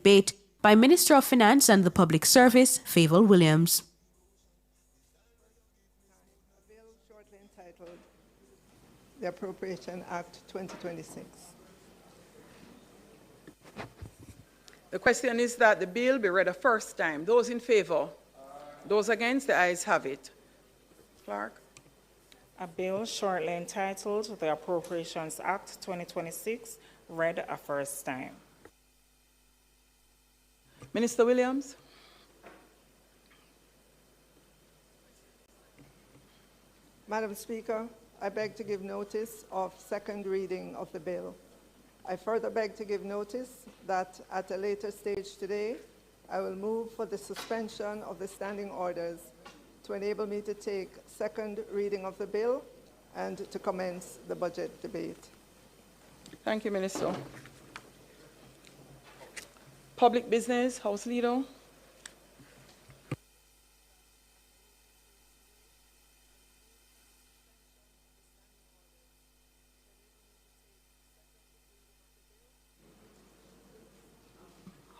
debate by Minister of Finance and the Public Service, Fayval Williams. A bill shortly entitled the Appropriation Act 2026. The question is that the bill be read a first time. Those in favor? Those against? The ayes have it. Clerk. A bill shortly entitled the Appropriations Act 2026 read a first time. Minister Williams. Madam Speaker, I beg to give notice of second reading of the bill. I further beg to give notice that at a later stage today, I will move for the suspension of the standing orders to enable me to take second reading of the bill and to commence the budget debate. Thank you, Minister. Public Business, House Leader.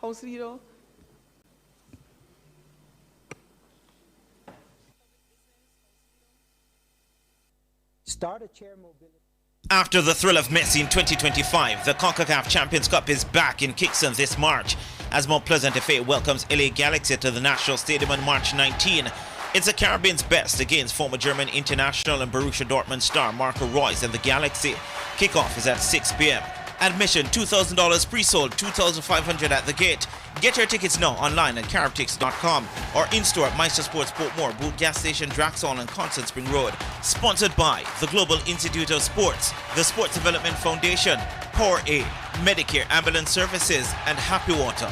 House Leader. Start a chair mobility. After the thrill of Messi in 2025, the CONCACAF Champions Cup is back in Kingston this March as Mount Pleasant FA welcomes LA Galaxy to the National Stadium on March 19. It's the Caribbean's best against former German international and Borussia Dortmund star Marco Reus and the Galaxy. Kickoff is at 6 p.m. Admission $2,000 pre-sold, $2,500 at the gate. Get your tickets now online at caribtix.com or in-store at Meister Sports Portmore, Boot Gas Station, Draxall and Constant Spring Road. Sponsored by the Global Institute of Sports, the Sports Development Foundation, Power A, Medicare Ambulance Services and Happy Water.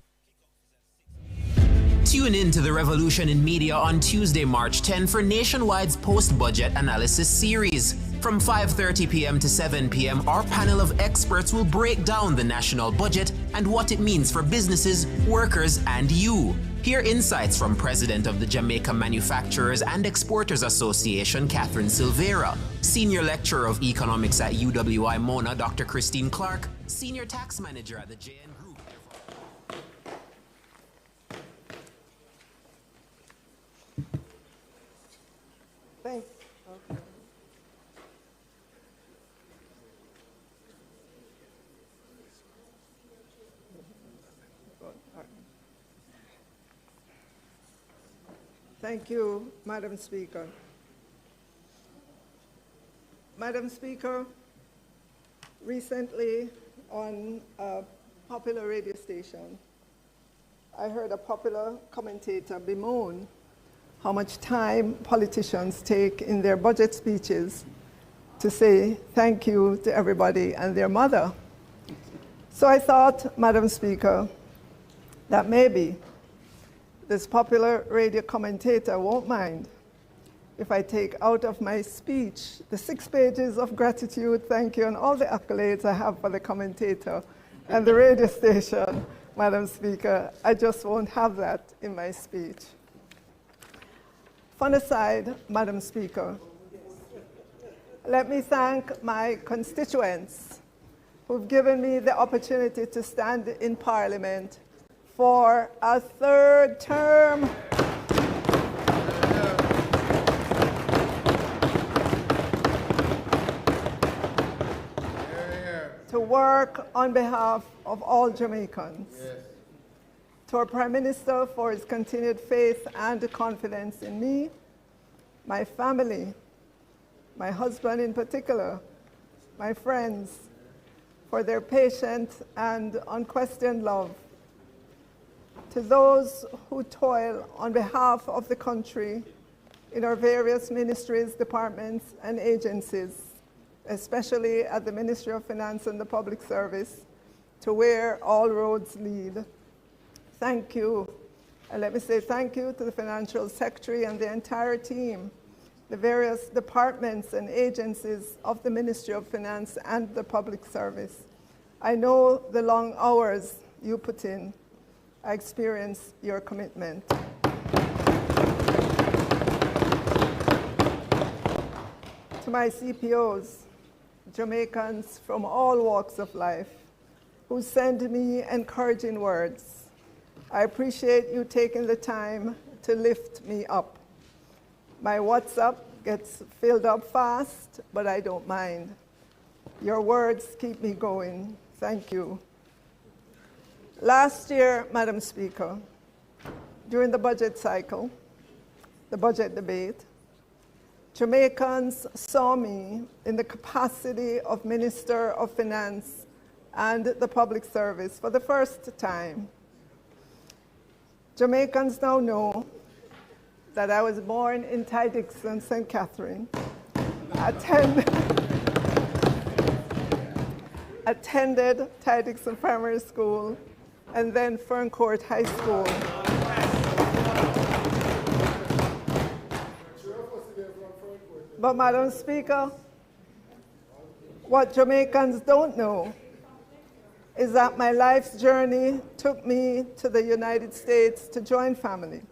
Tune in to The Revolution in Media on Tuesday, March 10 for Nationwide's post-budget analysis series. From 5:30 p.m. to 7 p.m., our panel of experts will break down the national budget and what it means for businesses, workers, and you. Hear insights from President of the Jamaica Manufacturers and Exporters Association, Catherine Silveira, Senior Lecturer of Economics at UWI Mona, Dr. Christine Clark, Senior Tax Manager at the JN Group. Thanks. Okay. Thank you, Madam Speaker. Madam Speaker, recently on a popular radio station, I heard a popular commentator bemoan how much time politicians take in their budget speeches to say thank you to everybody and their mother. So I thought, Madam Speaker, that maybe this popular radio commentator won't mind if I take out of my speech the 6 pages of gratitude, thank you, and all the accolades I have for the commentator and the radio station, Madam Speaker. I just won't have that in my speech. Fun aside, Madam Speaker, let me thank my constituents who've given me the opportunity to stand in Parliament for a 3rd term. To work on behalf of all Jamaicans. Yes. To our Prime Minister for his continued faith and confidence in me, my family, my husband in particular, my friends, for their patient and unquestioned love. To those who toil on behalf of the country in our various ministries, departments, and agencies, especially at the Ministry of Finance and the Public Service, to where all roads lead. Thank you. And let me say thank you to the Financial Secretary and the entire team, the various departments and agencies of the Ministry of Finance and the Public Service. I know the long hours you put in. I experience your commitment. To my CPOs, Jamaicans from all walks of life, who send me encouraging words, I appreciate you taking the time to lift me up. My WhatsApp gets filled up fast, but I don't mind. Your words keep me going. Thank you. Last year, Madam Speaker, during the budget cycle, the budget debate, Jamaicans saw me in the capacity of Minister of Finance and the Public Service for the first time. Jamaicans now know that I was born in Ty-Dixon, St. Catherine, attended Ty-Dixon Primary School, and then Ferncourt High School. But Madam Speaker, what Jamaicans don't know is that my life's journey took me to the United States to join family.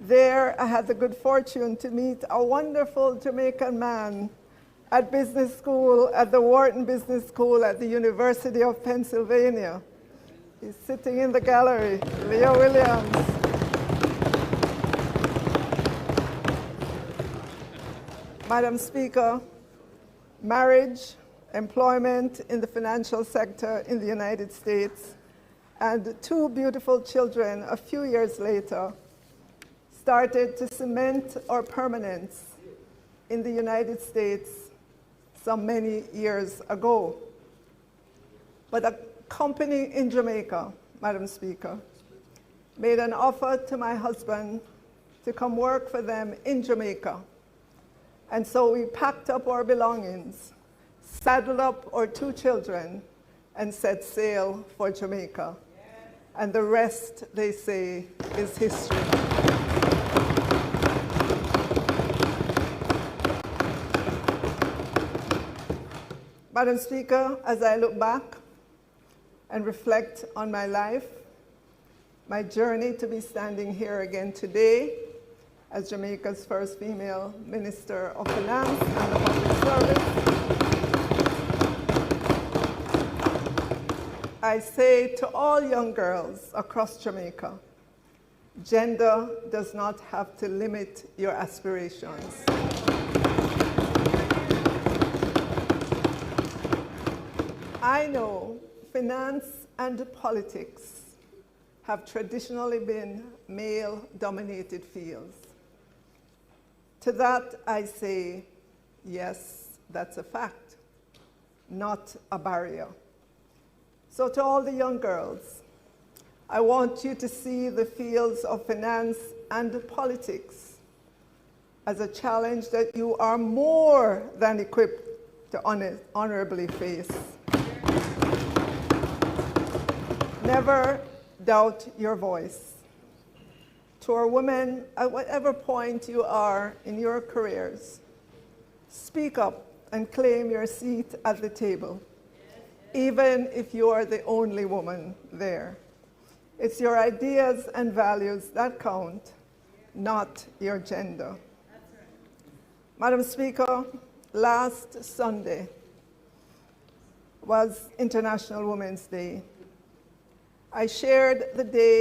There, I had the good fortune to meet a wonderful Jamaican man at business school, at the Wharton Business School at the University of Pennsylvania. He's sitting in the gallery, Leo Williams. Madam Speaker, marriage, employment in the financial sector in the United States, and 2 beautiful children a few years later started to cement our permanence in the United States some many years ago. But a company in Jamaica, Madam Speaker, made an offer to my husband to come work for them in Jamaica. And so we packed up our belongings, saddled up our 2 children, and set sail for Jamaica. And the rest, they say, is history. Madam Speaker, as I look back and reflect on my life, my journey to be standing here again today as Jamaica's first female Minister of Finance and the Public Service, I say to all young girls across Jamaica, gender does not have to limit your aspirations. I know finance and politics have traditionally been male-dominated fields. To that I say, yes, that's a fact, not a barrier. So to all the young girls, I want you to see the fields of finance and politics as a challenge that you are more than equipped to honorably face. Never doubt your voice. To our women, at whatever point you are in your careers, speak up and claim your seat at the table, even if you are the only woman there. It's your ideas and values that count, not your gender. Madam Speaker, last Sunday was International Women's Day. I shared the day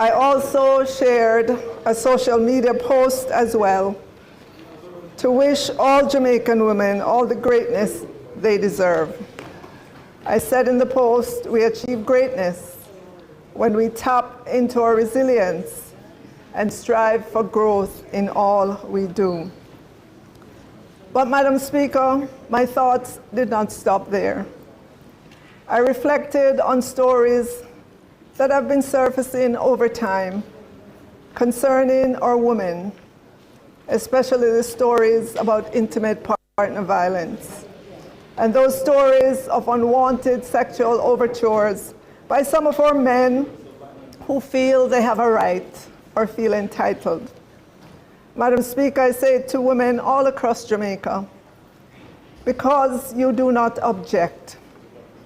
I also shared a social media post as well to wish all Jamaican women all the greatness they deserve. I said in the post, we achieve greatness when we tap into our resilience and strive for growth in all we do. But Madam Speaker, my thoughts did not stop there. I reflected on stories that have been surfacing over time concerning our women, especially the stories about intimate partner violence, and those stories of unwanted sexual overtures by some of our men who feel they have a right or feel entitled. Madam Speaker, I say to women all across Jamaica, because you do not object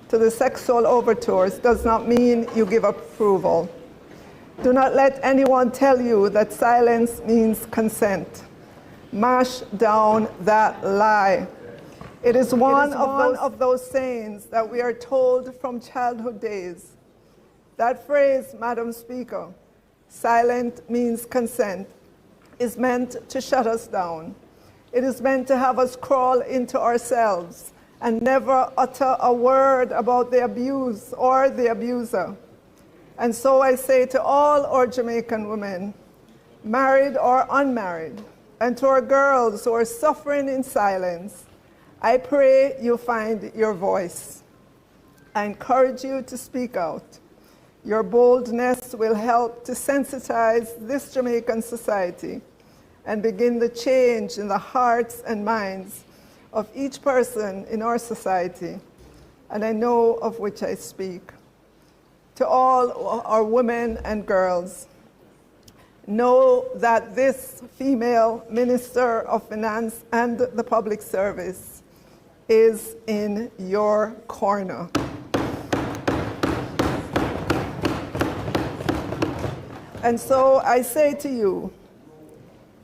to the sexual overtures does not mean you give approval. Do not let anyone tell you that silence means consent. mash down that lie. It is one of those sayings that we are told from childhood days. That phrase, Madam Speaker, silent means consent, is meant to shut us down. It is meant to have us crawl into ourselves and never utter a word about the abuse or the abuser. And so I say to all our Jamaican women, married or unmarried, and to our girls who are suffering in silence, I pray you find your voice. I encourage you to speak out. Your boldness will help to sensitize this Jamaican society and begin the change in the hearts and minds of each person in our society, and I know of which I speak. To all our women and girls, know that this female Minister of Finance and the Public Service is in your corner. And so I say to you,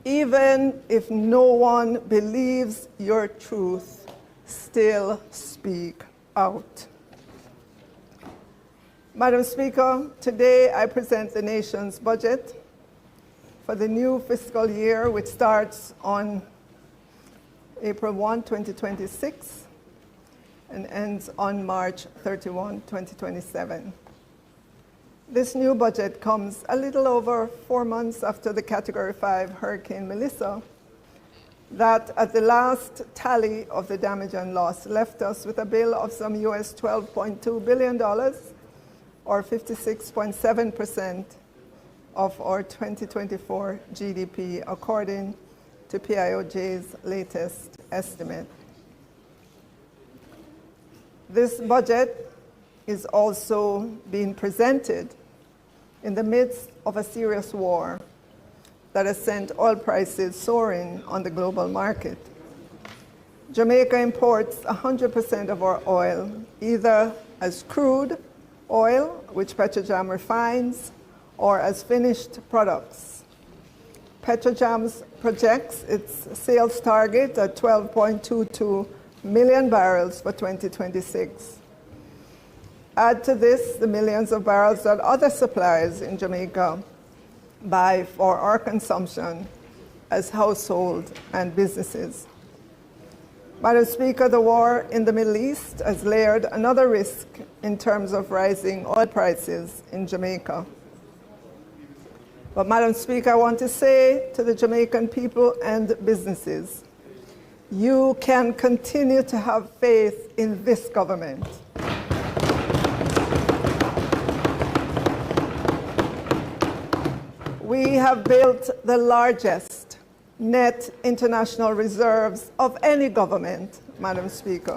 even if no one believes your truth, still speak out. Madam Speaker, today I present the nation's budget for the new fiscal year, which starts on April 1, 2026, and ends on March 31, 2027. This new budget comes a little over 4 months after the Category 5 Hurricane Melissa, that at the last tally of the damage and loss left us with a bill of some US $12.2 billion, or 56.7% of our 2024 GDP, according to PIOJ's latest estimate. This budget is also being presented in the midst of a serious war that has sent oil prices soaring on the global market. Jamaica imports 100% of our oil, either as crude oil, which Petrojam refines, or as finished products. Petrojam projects its sales target at 12.22 million barrels for 2026. Add to this the millions of barrels that other suppliers in Jamaica buy for our consumption as households and businesses. Madam Speaker, the war in the Middle East has layered another risk in terms of rising oil prices in Jamaica. But Madam Speaker, I want to say to the Jamaican people and businesses, you can continue to have faith in this government. We have built the largest net international reserves of any government, Madam Speaker.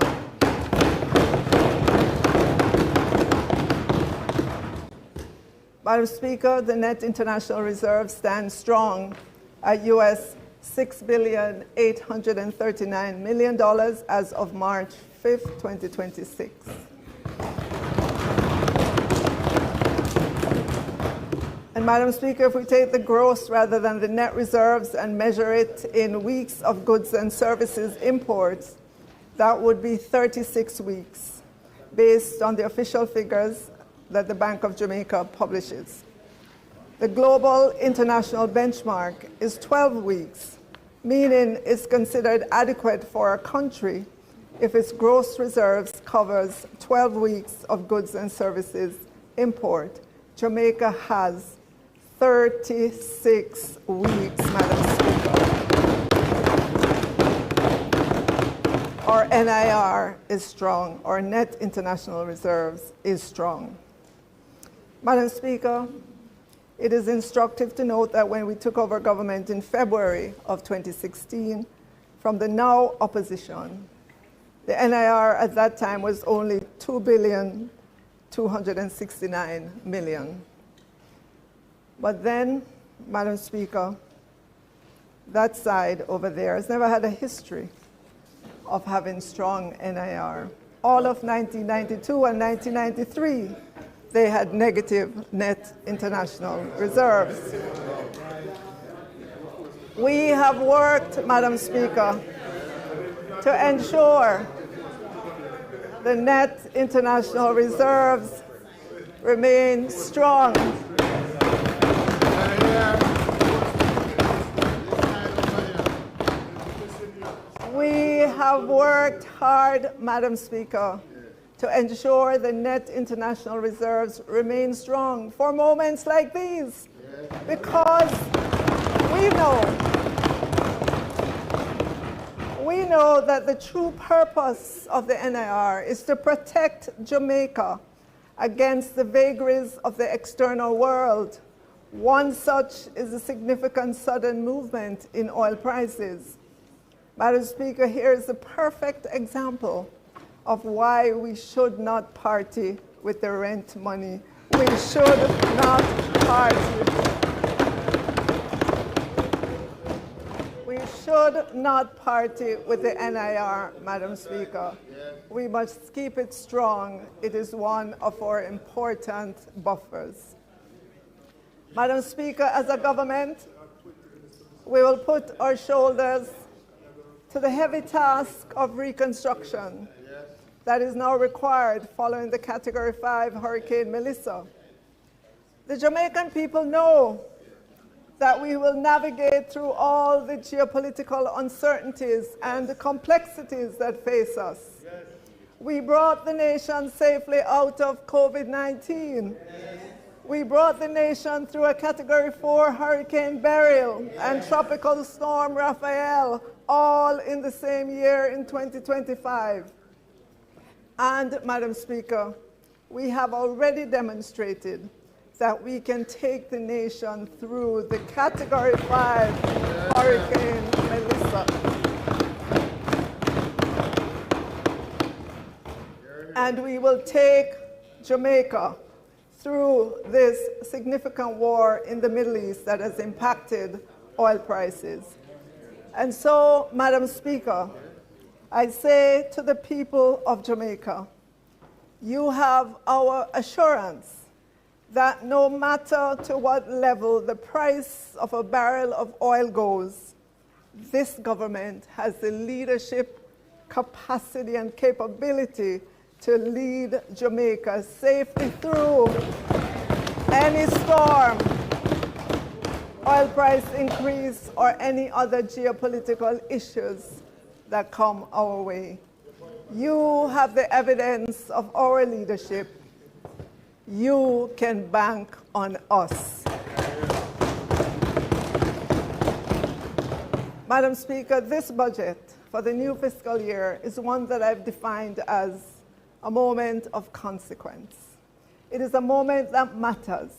Madam Speaker, the net international reserve stands strong at US $6.839 billion as of March 5th, 2026. And Madam Speaker, if we take the gross rather than the net reserves and measure it in weeks of goods and services imports, that would be 36 weeks, based on the official figures that the Bank of Jamaica publishes. The global international benchmark is 12 weeks, meaning it's considered adequate for a country if its gross reserves covers 12 weeks of goods and services import. Jamaica has 36 weeks, Madam Speaker. Our NIR is strong. Our net international reserves is strong. Madam Speaker, it is instructive to note that when we took over government in February of 2016, from the now opposition, the NIR at that time was only $2.269 billion. But then, Madam Speaker, that side over there has never had a history of having strong NIR. All of 1992 and 1993, they had negative net international reserves. We have worked, Madam Speaker, to ensure the net international reserves remain strong. We have worked hard, Madam Speaker, to ensure the net international reserves remain strong for moments like these, because we know that the true purpose of the NIR is to protect Jamaica against the vagaries of the external world. One such is a significant sudden movement in oil prices. Madam Speaker, here is a perfect example of why we should not party with the rent money. We should not party. We should not party with the NIR, Madam Speaker. We must keep it strong. It is one of our important buffers. Madam Speaker, as a government, we will put our shoulders to the heavy task of reconstruction that is now required following the Category 5 Hurricane Melissa. The Jamaican people know that we will navigate through all the geopolitical uncertainties and the complexities that face us. We brought the nation safely out of COVID-19. We brought the nation through a Category 4 Hurricane Beryl and Tropical Storm Raphael, all in the same year in 2025. And, Madam Speaker, we have already demonstrated that we can take the nation through the Category 5 Hurricane Melissa. And we will take Jamaica through this significant war in the Middle East that has impacted oil prices. And so, Madam Speaker, I say to the people of Jamaica, you have our assurance that no matter to what level the price of a barrel of oil goes, this government has the leadership, capacity, and capability to lead Jamaica safely through any storm, oil price increase, or any other geopolitical issues that come our way. You have the evidence of our leadership. You can bank on us. Madam Speaker, this budget for the new fiscal year is one that I've defined as a moment of consequence. It is a moment that matters,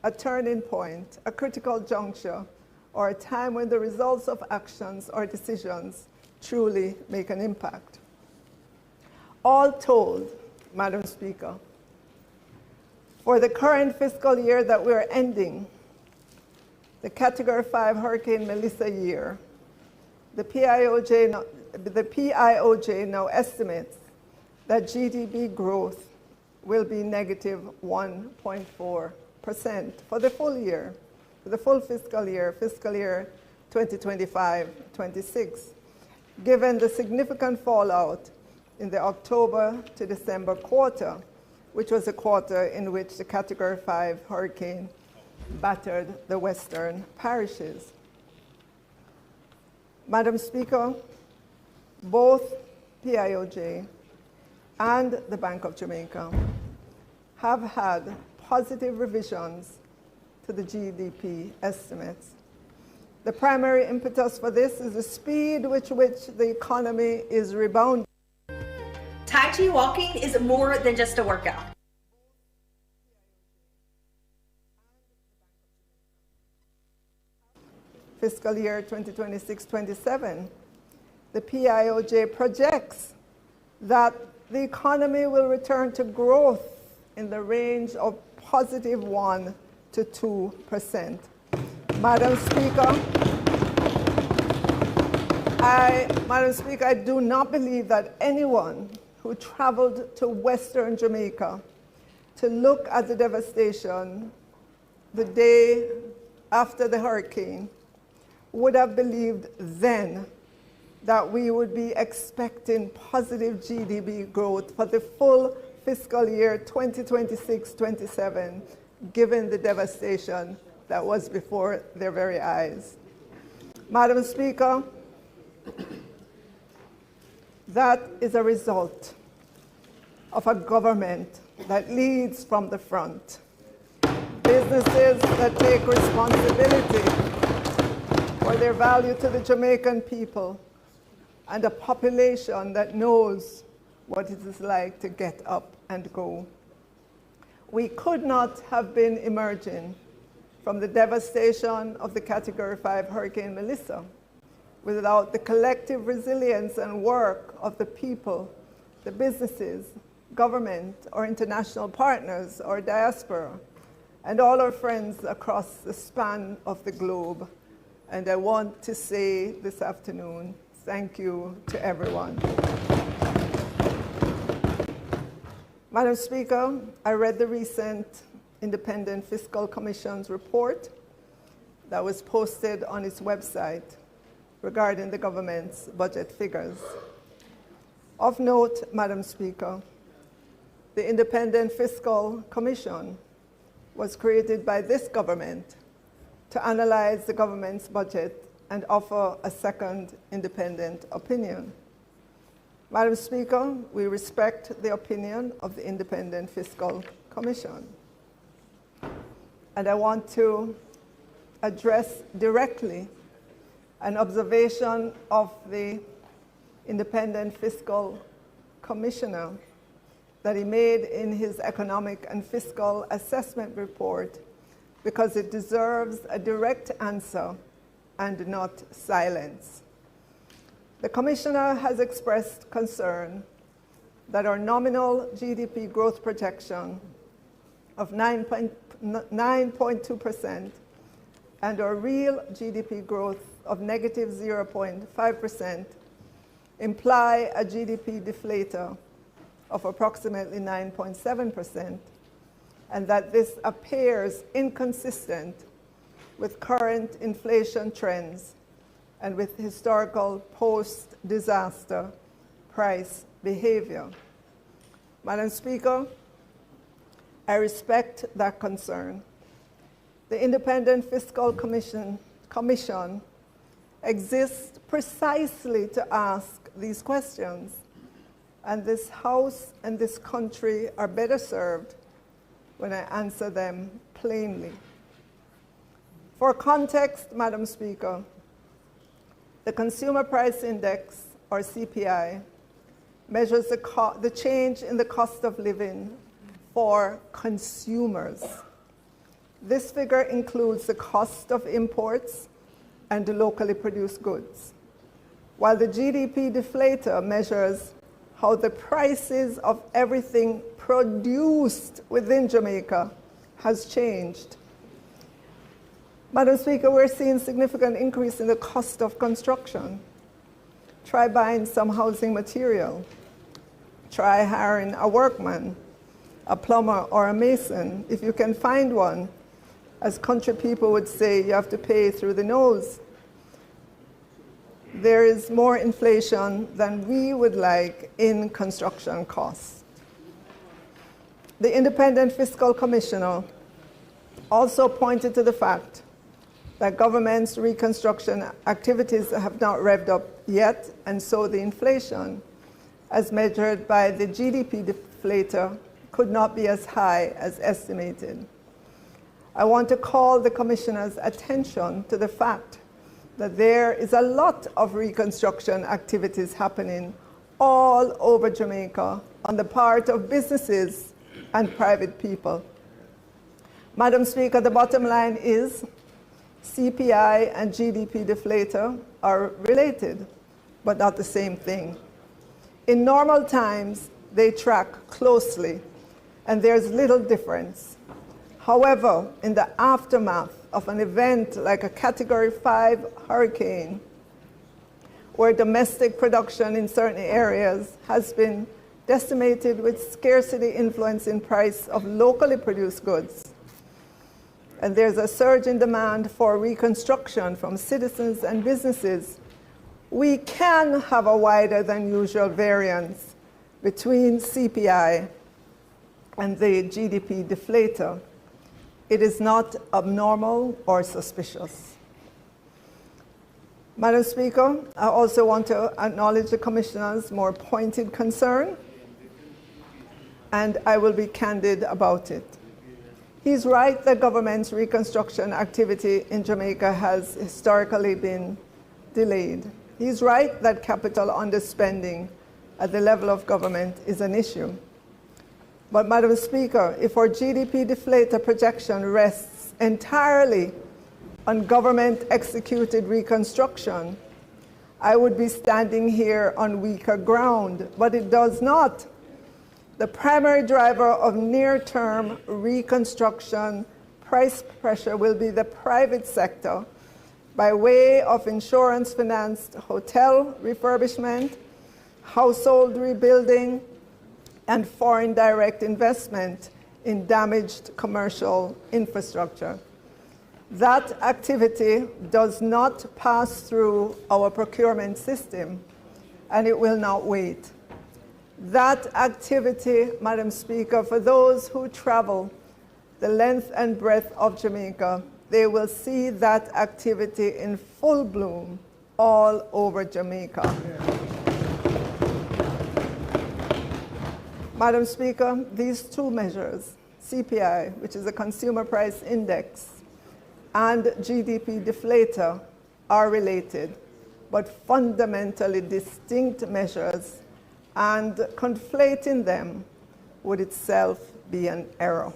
a turning point, a critical juncture, or a time when the results of actions or decisions truly make an impact. All told, Madam Speaker, for the current fiscal year that we're ending, the Category 5 Hurricane Melissa year, the PIOJ now estimates that GDP growth will be negative 1.4% for the full year, for the full fiscal year 2025-26, given the significant fallout in the October to December quarter, which was a quarter in which the Category 5 hurricane battered the western parishes. Madam Speaker, both PIOJ and the Bank of Jamaica have had positive revisions to the GDP estimates. The primary impetus for this is the speed with which the economy is rebounding. Tai Chi walking is more than just a workout. Fiscal year 2026-27, the PIOJ projects that the economy will return to growth in the range of positive 1% to 2%. Madam Speaker, I do not believe that anyone who traveled to Western Jamaica to look at the devastation the day after the hurricane would have believed then that we would be expecting positive GDP growth for the full fiscal year 2026-27, given the devastation that was before their very eyes. Madam Speaker, that is a result of a government that leads from the front. Businesses that take responsibility for their value to the Jamaican people, and a population that knows what it is like to get up and go. We could not have been emerging from the devastation of the Category 5 Hurricane Melissa without the collective resilience and work of the people, the businesses, government, or international partners, or diaspora, and all our friends across the span of the globe. And I want to say this afternoon, thank you to everyone. Madam Speaker, I read the recent Independent Fiscal Commission's report that was posted on its website regarding the government's budget figures. Of note, Madam Speaker, the Independent Fiscal Commission was created by this government to analyze the government's budget and offer a second independent opinion. Madam Speaker, we respect the opinion of the Independent Fiscal Commission. And I want to address directly an observation of the Independent Fiscal Commissioner that he made in his Economic and Fiscal Assessment Report, because it deserves a direct answer and not silence. The Commissioner has expressed concern that our nominal GDP growth projection of 9.2% and our real GDP growth of negative 0.5% imply a GDP deflator of approximately 9.7%, and that this appears inconsistent with current inflation trends and with historical post-disaster price behavior. Madam Speaker, I respect that concern. The Independent Fiscal Commission exists precisely to ask these questions, and this House and this country are better served when I answer them plainly. For context, Madam Speaker, the Consumer Price Index, or CPI, measures the change in the cost of living for consumers. This figure includes the cost of imports and the locally produced goods, while the GDP deflator measures how the prices of everything produced within Jamaica has changed. Madam Speaker, we're seeing significant increase in the cost of construction. Try buying some housing material. Try hiring a workman, a plumber, or a mason. If you can find one, as country people would say, you have to pay through the nose. There is more inflation than we would like in construction costs. The Independent Fiscal Commissioner also pointed to the fact that government's reconstruction activities have not revved up yet, and so the inflation, as measured by the GDP deflator, could not be as high as estimated. I want to call the Commissioner's attention to the fact that there is a lot of reconstruction activities happening all over Jamaica on the part of businesses and private people. Madam Speaker, the bottom line is CPI and GDP deflator are related, but not the same thing. In normal times, they track closely, and there's little difference. However, in the aftermath of an event like a Category 5 hurricane, where domestic production in certain areas has been decimated with scarcity influencing price of locally produced goods, and there's a surge in demand for reconstruction from citizens and businesses, we can have a wider than usual variance between CPI and the GDP deflator. It is not abnormal or suspicious. Madam Speaker, I also want to acknowledge the Commissioner's more pointed concern, and I will be candid about it. He's right that government's reconstruction activity in Jamaica has historically been delayed. He's right that capital underspending at the level of government is an issue. But Madam Speaker, if our GDP deflator projection rests entirely on government-executed reconstruction, I would be standing here on weaker ground, but it does not. The primary driver of near-term reconstruction price pressure will be the private sector by way of insurance-financed hotel refurbishment, household rebuilding, and foreign direct investment in damaged commercial infrastructure. That activity does not pass through our procurement system, and it will not wait. That activity, Madam Speaker, for those who travel the length and breadth of Jamaica, they will see that activity in full bloom all over Jamaica. Madam Speaker, these two measures, CPI, which is a consumer price index, and GDP deflator, are related, but fundamentally distinct measures, and conflating them would itself be an error.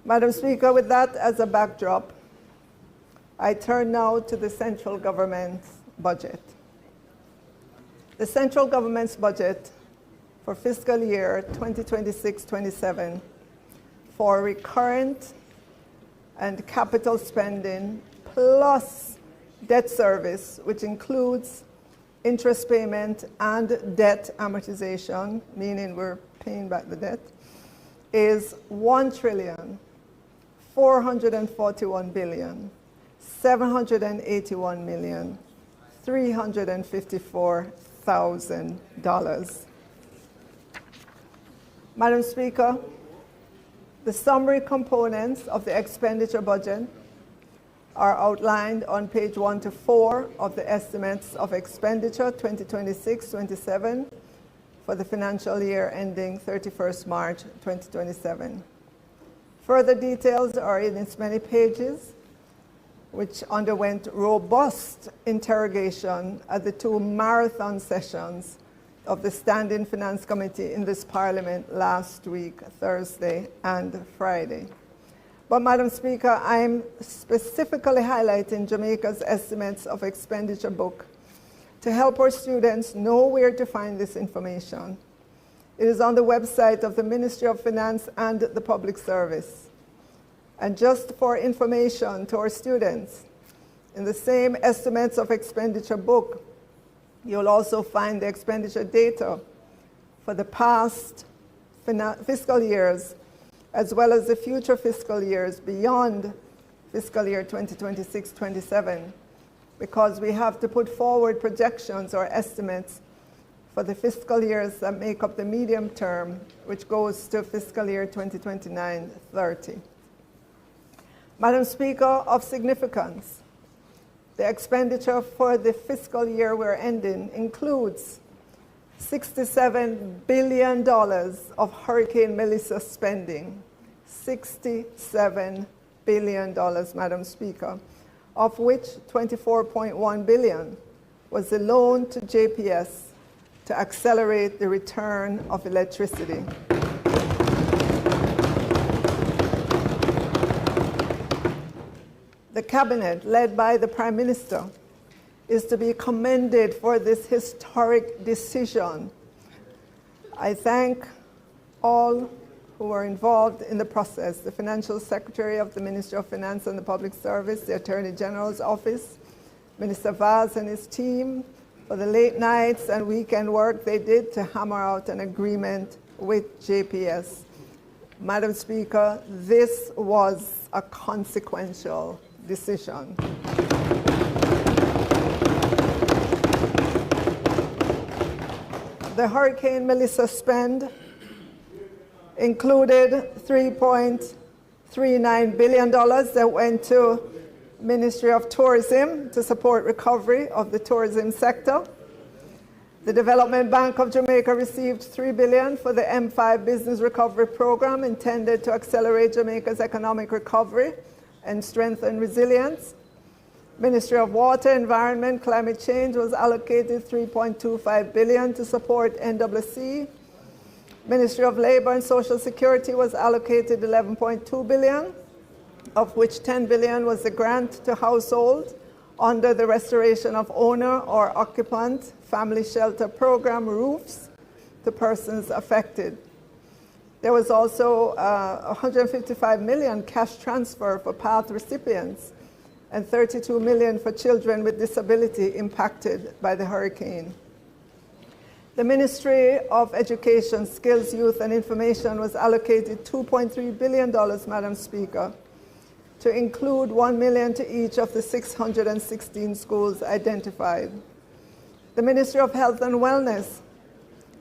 Madam Speaker, with that as a backdrop, I turn now to the central government's budget. The central government's budget for fiscal year 2026-27 for recurrent and capital spending plus debt service, which includes interest payment and debt amortization, meaning we're paying back the debt, is $1,441,781,354,000. Madam Speaker, the summary components of the expenditure budget are outlined on page 1 to 4 of the estimates of expenditure 2026-27 for the financial year ending 31st March 2027. Further details are in its many pages, which underwent robust interrogation at the 2 marathon sessions of the Standing Finance Committee in this Parliament last week, Thursday and Friday. But Madam Speaker, I'm specifically highlighting Jamaica's estimates of expenditure book to help our students know where to find this information. It is on the website of the Ministry of Finance and the Public Service. And just for information to our students, in the same estimates of expenditure book, you'll also find the expenditure data for the past fiscal years, as well as the future fiscal years beyond fiscal year 2026-27, because we have to put forward projections or estimates for the fiscal years that make up the medium term, which goes to fiscal year 2029-30. Madam Speaker, of significance, the expenditure for the fiscal year we're ending includes $67 billion of Hurricane Melissa spending. $67 billion, Madam Speaker, of which $24.1 billion was the loan to JPS to accelerate the return of electricity. The Cabinet, led by the Prime Minister, is to be commended for this historic decision. I thank all who were involved in the process, the Financial Secretary of the Ministry of Finance and the Public Service, the Attorney General's Office, Minister Vaz and his team, for the late nights and weekend work they did to hammer out an agreement with JPS. Madam Speaker, this was a consequential decision. The Hurricane Melissa spend included $3.39 billion that went to Ministry of Tourism to support recovery of the tourism sector. The Development Bank of Jamaica received $3 billion for the M5 Business Recovery Program intended to accelerate Jamaica's economic recovery and strengthen resilience. Ministry of Water, Environment, Climate Change was allocated $3.25 billion to support NWC. Ministry of Labor and Social Security was allocated $11.2 billion, of which $10 billion was the grant to households under the Restoration of Owner or Occupant Family Shelter Program roofs to persons affected. There was also $155 million cash transfer for PATH recipients and $32 million for children with disability impacted by the hurricane. The Ministry of Education, Skills, Youth and Information was allocated $2.3 billion, Madam Speaker, to include $1 million to each of the 616 schools identified. The Ministry of Health and Wellness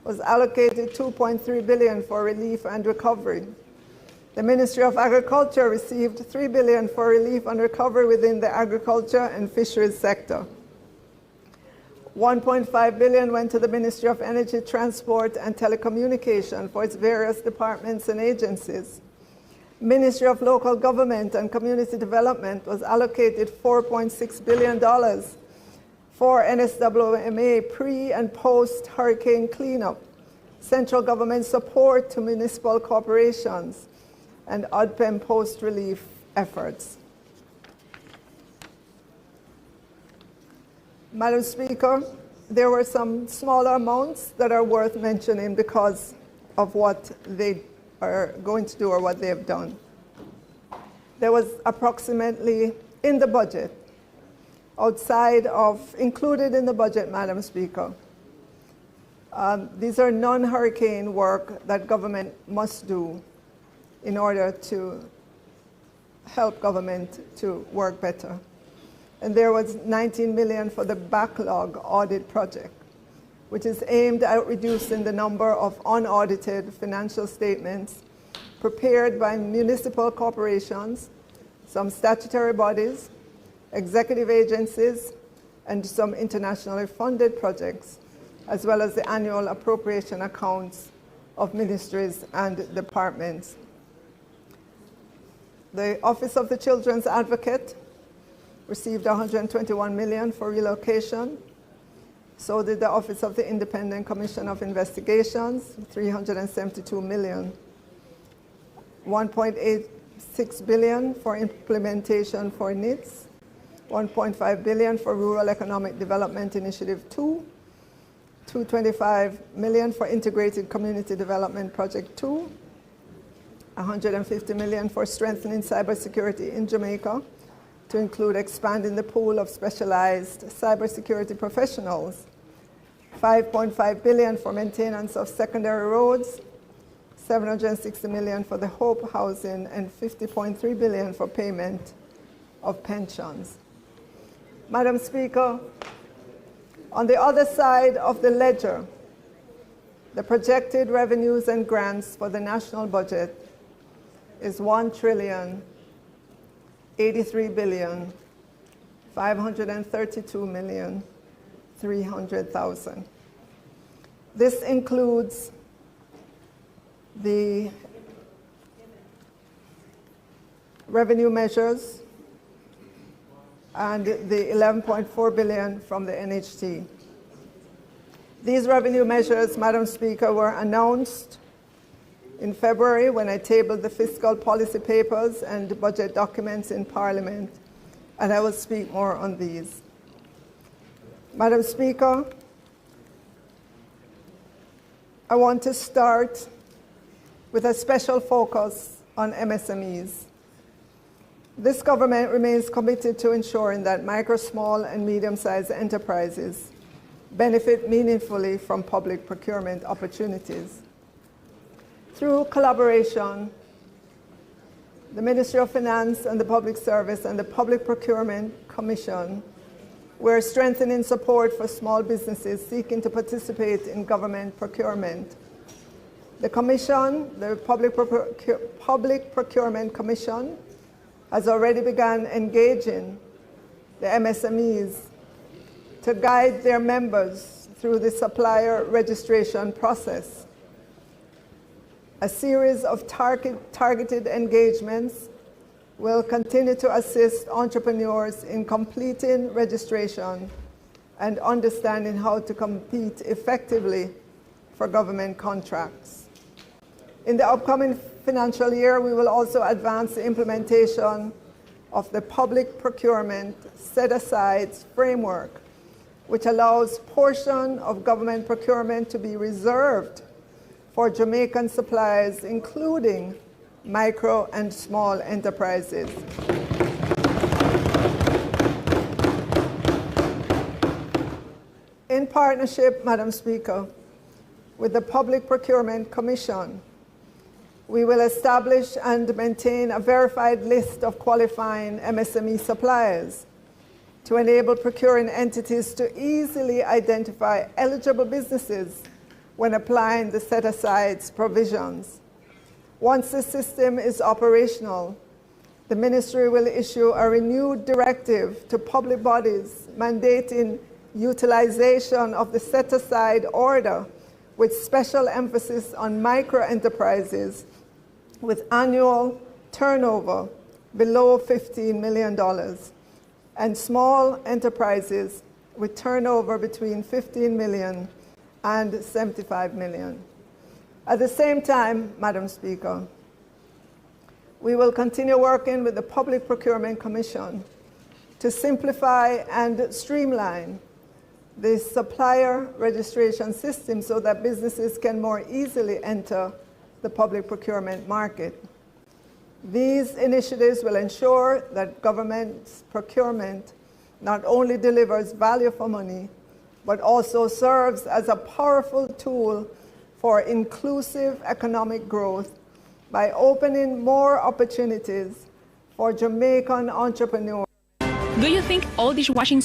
was allocated $2.3 billion for relief and recovery. The Ministry of Agriculture received $3 billion for relief and recovery within the agriculture and fisheries sector. $1.5 billion went to the Ministry of Energy, Transport and Telecommunication for its various departments and agencies. Ministry of Local Government and Community Development was allocated $4.6 billion for NSWMA pre- and post-hurricane cleanup, central government support to municipal corporations, and ODPEM post-relief efforts. Madam Speaker, there were some smaller amounts that are worth mentioning because of what they are going to do or what they have done. There was approximately in the budget, included in the budget, Madam Speaker, these are non-hurricane work that government must do in order to help government to work better. And there was $19 million for the backlog audit project, which is aimed at reducing the number of unaudited financial statements prepared by municipal corporations, some statutory bodies, executive agencies, and some internationally funded projects, as well as the annual appropriation accounts of ministries and departments. The Office of the Children's Advocate received $121 million for relocation. So did the Office of the Independent Commission of Investigations, $372 million. $1.86 billion for implementation for NITS, $1.5 billion for Rural Economic Development Initiative 2, $225 million for Integrated Community Development Project 2, $150 million for strengthening cybersecurity in Jamaica, to include expanding the pool of specialized cybersecurity professionals, $5.5 billion for maintenance of secondary roads, $760 million for the Hope Housing, and $50.3 billion for payment of pensions. Madam Speaker, on the other side of the ledger, the projected revenues and grants for the national budget is $1,083,532,300,000. This includes the revenue measures and the $11.4 billion from the NHT. These revenue measures, Madam Speaker, were announced in February when I tabled the fiscal policy papers and budget documents in Parliament, and I will speak more on these. Madam Speaker, I want to start with a special focus on MSMEs. This government remains committed to ensuring that micro, small, and medium-sized enterprises benefit meaningfully from public procurement opportunities. Through collaboration the Ministry of Finance and the Public Service and the Public Procurement Commission, we're strengthening support for small businesses seeking to participate in government procurement. The Commission, the Public Procurement Commission, has already begun engaging the MSMEs to guide their members through the supplier registration process. A series of targeted engagements will continue to assist entrepreneurs in completing registration and understanding how to compete effectively for government contracts. In the upcoming financial year, we will also advance the implementation of the public procurement set-asides framework, which allows portion of government procurement to be reserved for Jamaican suppliers, including micro and small enterprises. In partnership, Madam Speaker, with the Public Procurement Commission, we will establish and maintain a verified list of qualifying MSME suppliers to enable procuring entities to easily identify eligible businesses when applying the set-asides provisions. Once the system is operational, the Ministry will issue a renewed directive to public bodies mandating utilization of the set-aside order with special emphasis on micro-enterprises with annual turnover below $15 million and small enterprises with turnover between $15 million and $75 million. At the same time, Madam Speaker, we will continue working with the Public Procurement Commission to simplify and streamline the supplier registration system so that businesses can more easily enter the public procurement market. These initiatives will ensure that government procurement not only delivers value for money, but also serves as a powerful tool for inclusive economic growth by opening more opportunities for Jamaican entrepreneurs. Do you think all dishwashing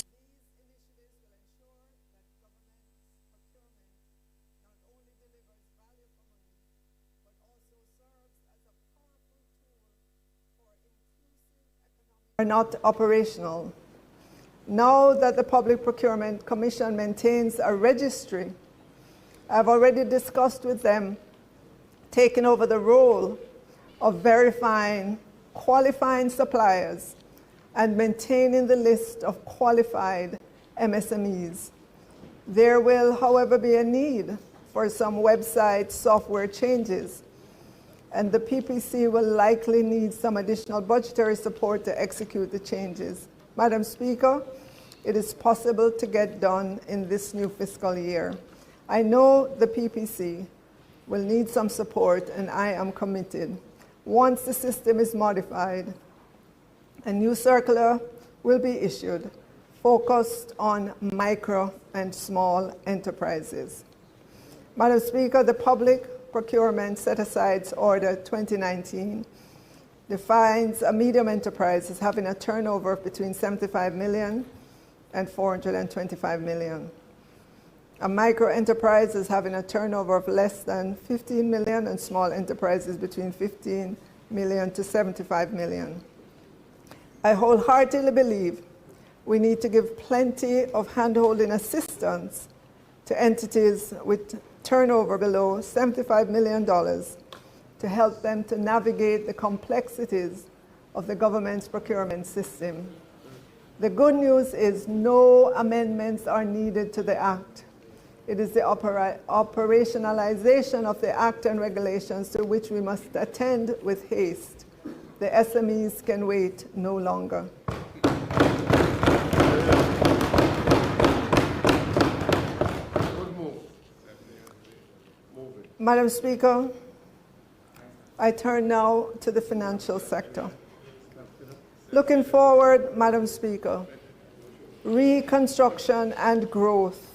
are not operational? Now that the Public Procurement Commission maintains a registry, I've already discussed with them taking over the role of verifying qualifying suppliers and maintaining the list of qualified MSMEs. There will, however, be a need for some website software changes, and the PPC will likely need some additional budgetary support to execute the changes. Madam Speaker, it is possible to get done in this new fiscal year. I know the PPC will need some support, and I am committed. Once the system is modified, a new circular will be issued focused on micro and small enterprises. Madam Speaker, the Public Procurement Set-Asides Order 2019 defines a medium enterprise as having a turnover of between 75 million and 425 million. A micro enterprise is having a turnover of less than 15 million and small enterprises between 15 million to 75 million. I wholeheartedly believe we need to give plenty of hand-holding assistance to entities with turnover below $75 million to help them to navigate the complexities of the government's procurement system. The good news is no amendments are needed to the Act. It is the operationalization of the Act and regulations to which we must attend with haste. The SMEs can wait no longer. Madam Speaker, I turn now to the financial sector. Looking forward, Madam Speaker, reconstruction and growth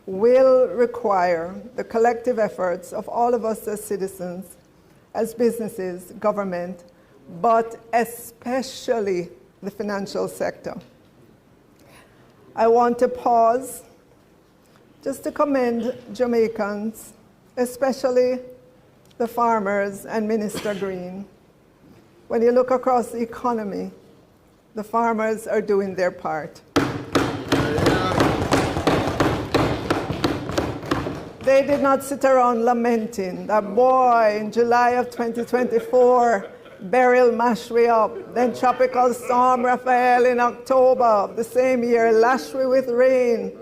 will require the collective efforts of all of us as citizens, as businesses, government, but especially the financial sector. I want to pause just to commend Jamaicans, especially the farmers and Minister Green. When you look across the economy, the farmers are doing their part. They did not sit around lamenting that, boy, in July of 2024, Beryl mashed me up. Then Tropical Storm Raphael in October of the same year lashed me with rain.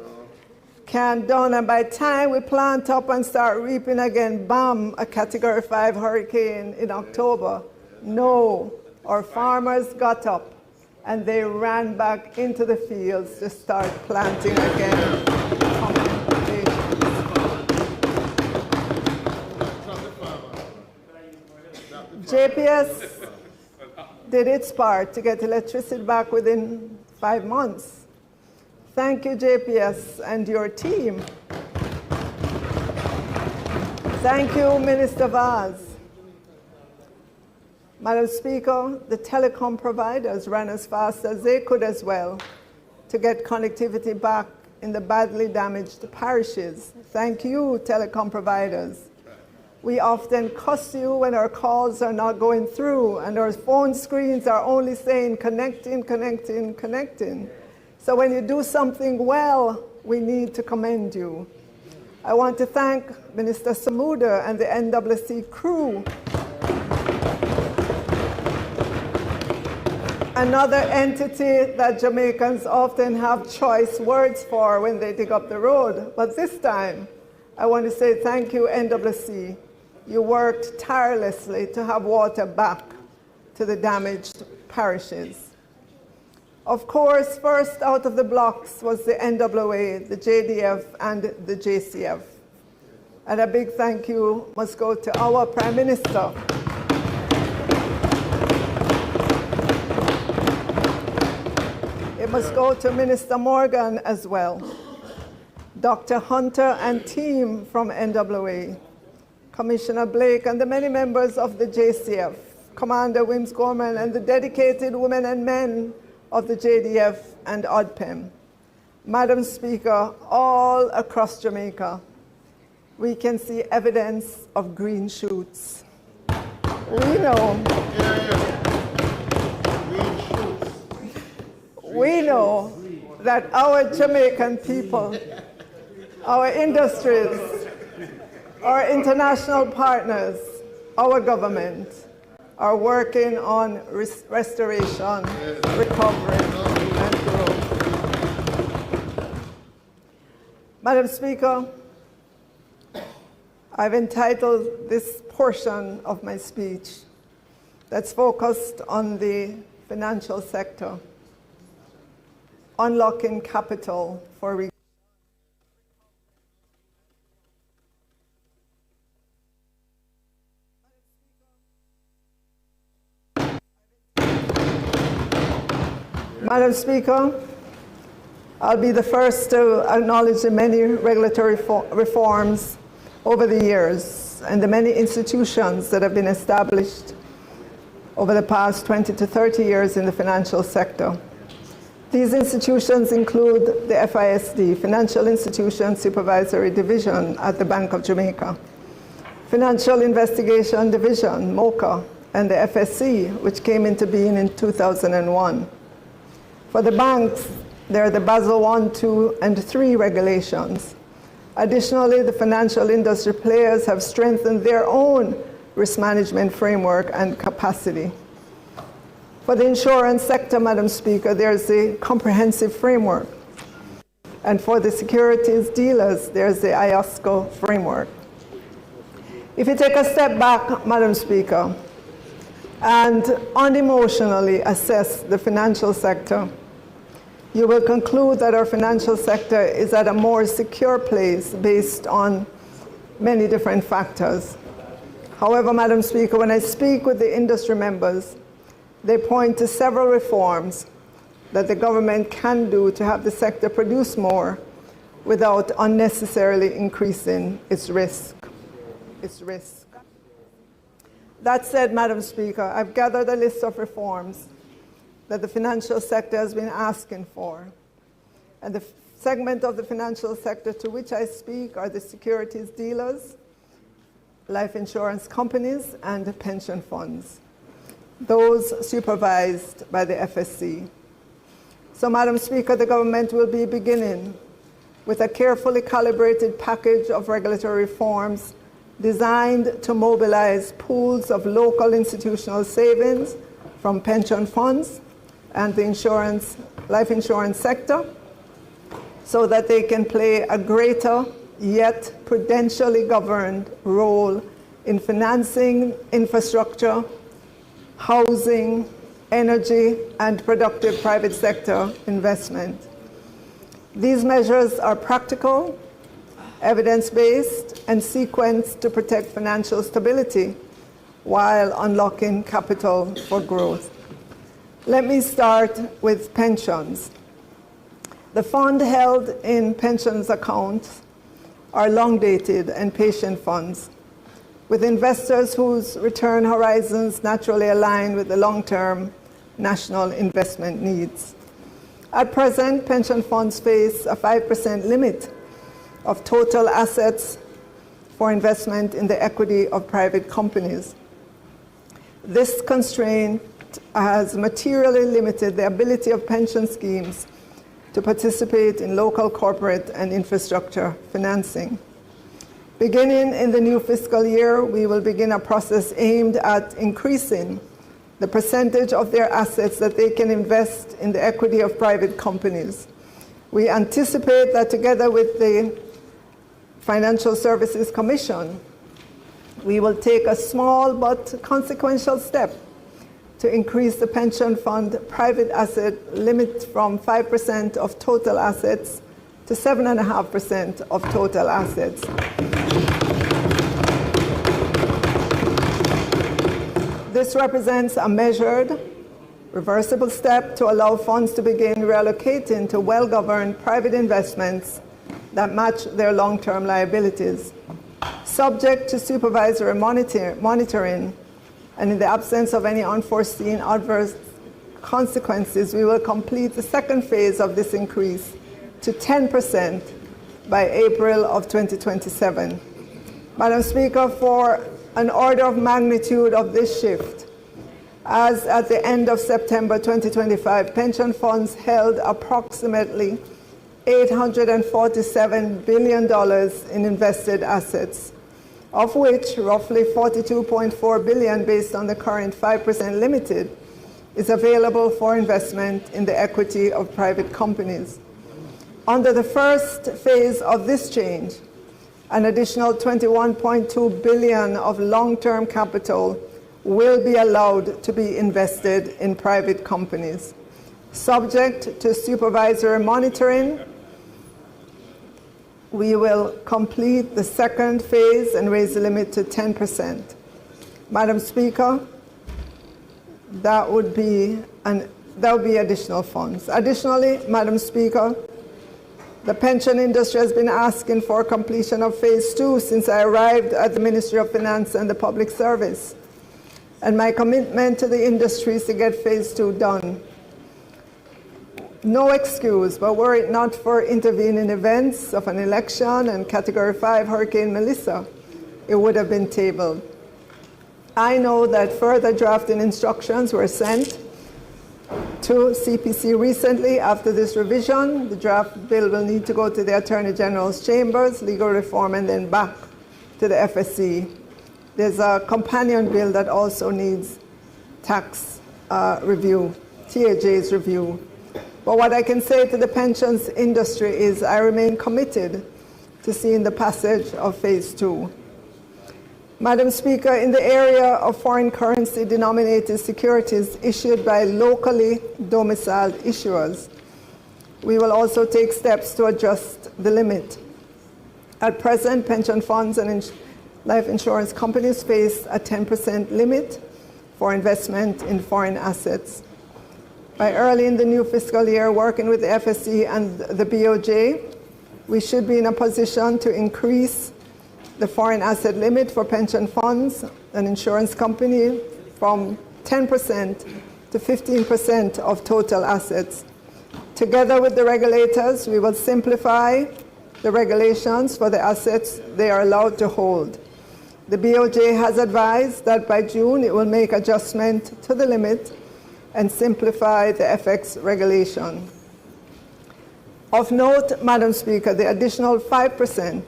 Can't done, and by the time we plant up and start reaping again, bam, a Category 5 hurricane in October. No, our farmers got up and they ran back into the fields to start planting again. JPS did its part to get electricity back within 5 months. Thank you, JPS, and your team. Thank you, Minister Vaz. Madam Speaker, the telecom providers ran as fast as they could as well to get connectivity back in the badly damaged parishes. Thank you, telecom providers. We often cuss you when our calls are not going through and our phone screens are only saying connecting, connecting, connecting. So when you do something well, we need to commend you. I want to thank Minister Samuda and the NWC crew. Another entity that Jamaicans often have choice words for when they dig up the road. But this time, I want to say thank you, NWC. You worked tirelessly to have water back to the damaged parishes. Of course, first out of the blocks was the NWA, the JDF, and the JCF. And a big thank you must go to our Prime Minister. It must go to Minister Morgan as well, Dr. Hunter and team from NWA, Commissioner Blake and the many members of the JCF, Commander Wims Gorman and the dedicated women and men of the JDF and ODPEM. Madam Speaker, all across Jamaica, we can see evidence of green shoots. We know that our Jamaican people, our industries, our international partners, our government, are working on restoration, recovery, and growth. Madam Speaker, I've entitled this portion of my speech that's focused on the financial sector, Unlocking Capital for Madam Speaker, I'll be the first to acknowledge the many regulatory reforms over the years and the many institutions that have been established over the past 20 to 30 years in the financial sector. These institutions include the FISD, Financial Institution Supervisory Division at the Bank of Jamaica, Financial Investigation Division, MOCA, and the FSC, which came into being in 2001. For the banks, there are the Basel I, II, and III regulations. Additionally, the financial industry players have strengthened their own risk management framework and capacity. For the insurance sector, Madam Speaker, there's a comprehensive framework. And for the securities dealers, there's the IOSCO framework. If you take a step back, Madam Speaker, and unemotionally assess the financial sector, you will conclude that our financial sector is at a more secure place based on many different factors. However, Madam Speaker, when I speak with the industry members, they point to several reforms that the government can do to have the sector produce more without unnecessarily increasing its risk. That said, Madam Speaker, I've gathered a list of reforms that the financial sector has been asking for. And the segment of the financial sector to which I speak are the securities dealers, life insurance companies, and pension funds, those supervised by the FSC. So, Madam Speaker, the government will be beginning with a carefully calibrated package of regulatory reforms designed to mobilize pools of local institutional savings from pension funds and the life insurance sector so that they can play a greater yet prudentially governed role in financing infrastructure, housing, energy, and productive private sector investment. These measures are practical, evidence-based, and sequenced to protect financial stability while unlocking capital for growth. Let me start with pensions. The fund held in pensions accounts are long-dated and patient funds, with investors whose return horizons naturally align with the long-term national investment needs. At present, pension funds face a 5% limit of total assets for investment in the equity of private companies. This constraint has materially limited the ability of pension schemes to participate in local corporate and infrastructure financing. Beginning in the new fiscal year, we will begin a process aimed at increasing the percentage of their assets that they can invest in the equity of private companies. We anticipate that together with the Financial Services Commission, we will take a small but consequential step to increase the pension fund private asset limit from 5% of total assets to 7.5% of total assets. This represents a measured, reversible step to allow funds to begin reallocating to well-governed private investments that match their long-term liabilities. Subject to supervisory monitoring, and in the absence of any unforeseen adverse consequences, we will complete the second phase of this increase to 10% by April of 2027. Madam Speaker, for an order of magnitude of this shift, as at the end of September 2025, pension funds held approximately $847 billion in invested assets, of which roughly $42.4 billion, based on the current 5% limited, is available for investment in the equity of private companies. Under the first phase of this change, an additional $21.2 billion of long-term capital will be allowed to be invested in private companies. Subject to supervisory monitoring, we will complete the second phase and raise the limit to 10%. Madam Speaker, that would be additional funds. Additionally, Madam Speaker, the pension industry has been asking for completion of phase 2 since I arrived at the Ministry of Finance and the Public Service. And my commitment to the industry is to get phase 2 done. No excuse, but were it not for intervening events of an election and Category 5 Hurricane Melissa, it would have been tabled. I know that further drafting instructions were sent to CPC recently. After this revision, the draft bill will need to go to the Attorney General's chambers, legal reform, and then back to the FSC. There's a companion bill that also needs tax review, TAJ's review. But what I can say to the pensions industry is I remain committed to seeing the passage of phase 2. Madam Speaker, in the area of foreign currency denominated securities issued by locally domiciled issuers, we will also take steps to adjust the limit. At present, pension funds and life insurance companies face a 10% limit for investment in foreign assets. By early in the new fiscal year, working with the FSC and the BOJ, we should be in a position to increase the foreign asset limit for pension funds and insurance company from 10% to 15% of total assets. Together with the regulators, we will simplify the regulations for the assets they are allowed to hold. The BOJ has advised that by June it will make adjustment to the limit and simplify the FX regulation. Of note, Madam Speaker, the additional 5%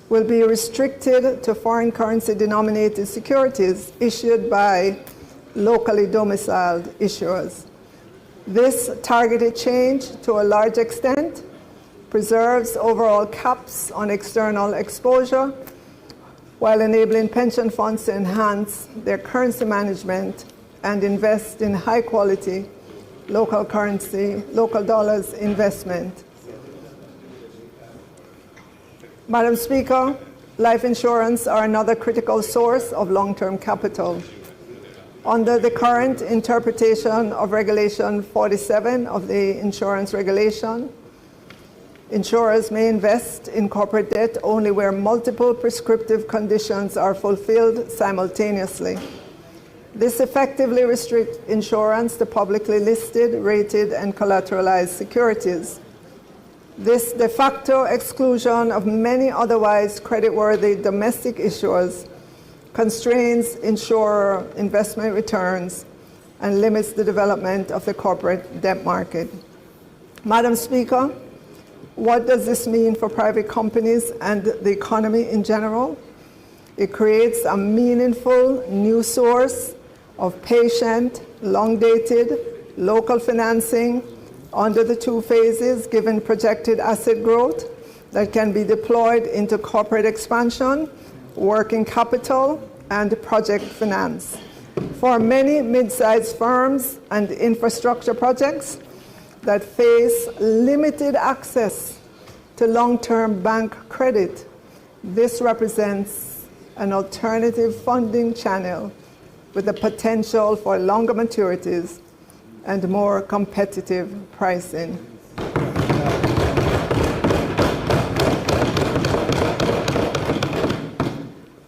will be restricted to foreign currency denominated securities issued by locally domiciled issuers. This targeted change, to a large extent, preserves overall caps on external exposure while enabling pension funds to enhance their currency management and invest in high-quality local currency, local dollars investment. Madam Speaker, life insurance are another critical source of long-term capital. Under the current interpretation of Regulation 47 of the Insurance Regulation, insurers may invest in corporate debt only where multiple prescriptive conditions are fulfilled simultaneously. This effectively restricts insurance to publicly listed, rated, and collateralized securities. This de facto exclusion of many otherwise creditworthy domestic issuers constrains insurer investment returns and limits the development of the corporate debt market. Madam Speaker, what does this mean for private companies and the economy in general? It creates a meaningful new source of patient, long-dated, local financing under the two phases, given projected asset growth that can be deployed into corporate expansion, working capital, and project finance. For many mid-sized firms and infrastructure projects that face limited access to long-term bank credit, this represents an alternative funding channel with the potential for longer maturities and more competitive pricing.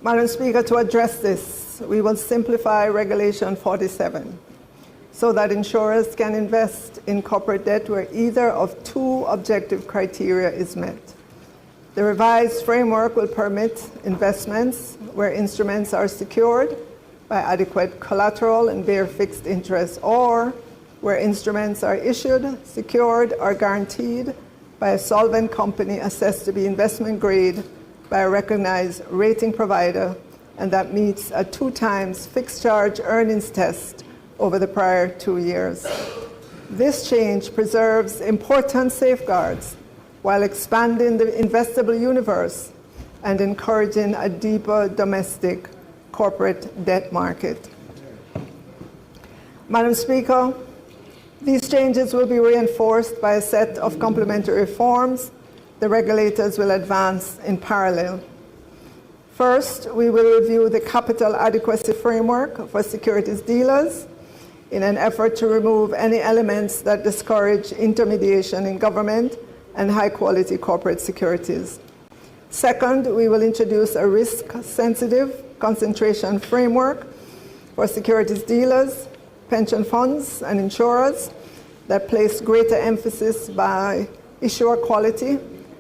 Madam Speaker, to address this, we will simplify Regulation 47 so that insurers can invest in corporate debt where either of two objective criteria is met. The revised framework will permit investments where instruments are secured by adequate collateral and bear fixed interest, or where instruments are issued, secured, or guaranteed by a solvent company assessed to be investment grade by a recognized rating provider, and that meets a 2x fixed charge earnings test over the prior 2 years. This change preserves important safeguards while expanding the investable universe and encouraging a deeper domestic corporate debt market. Madam Speaker, these changes will be reinforced by a set of complementary reforms the regulators will advance in parallel. First, we will review the capital adequacy framework for securities dealers in an effort to remove any elements that discourage intermediation in government and high-quality corporate securities. Second, we will introduce a risk-sensitive concentration framework for securities dealers, pension funds, and insurers that place greater emphasis by issuer quality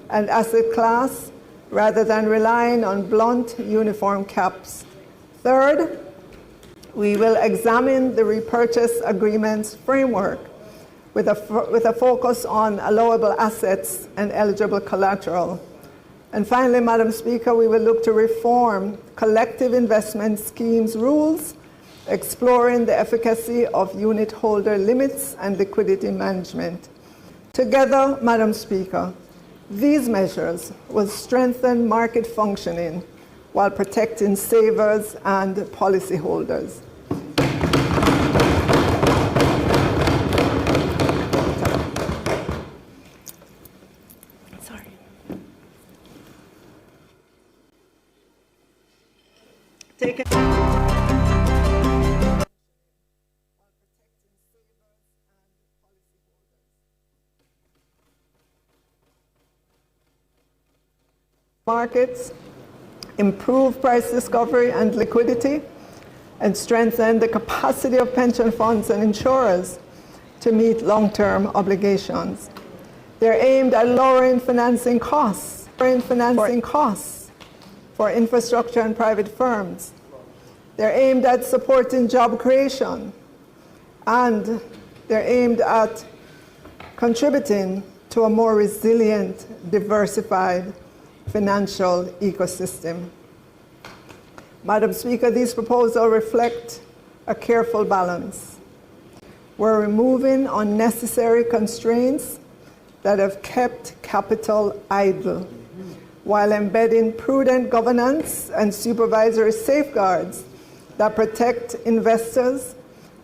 and asset class rather than relying on blunt uniform caps. Third, we will examine the repurchase agreements framework with a focus on allowable assets and eligible collateral. And finally, Madam Speaker, we will look to reform collective investment schemes rules, exploring the efficacy of unit holder limits and liquidity management. Together, Madam Speaker, these measures will strengthen market functioning while protecting savers and policyholders. Sorry. Take it. Markets improve price discovery and liquidity, and strengthen the capacity of pension funds and insurers to meet long-term obligations. They're aimed at lowering financing costs for infrastructure and private firms. They're aimed at supporting job creation, and they're aimed at contributing to a more resilient, diversified financial ecosystem. Madam Speaker, these proposals reflect a careful balance. We're removing unnecessary constraints that have kept capital idle, while embedding prudent governance and supervisory safeguards that protect investors,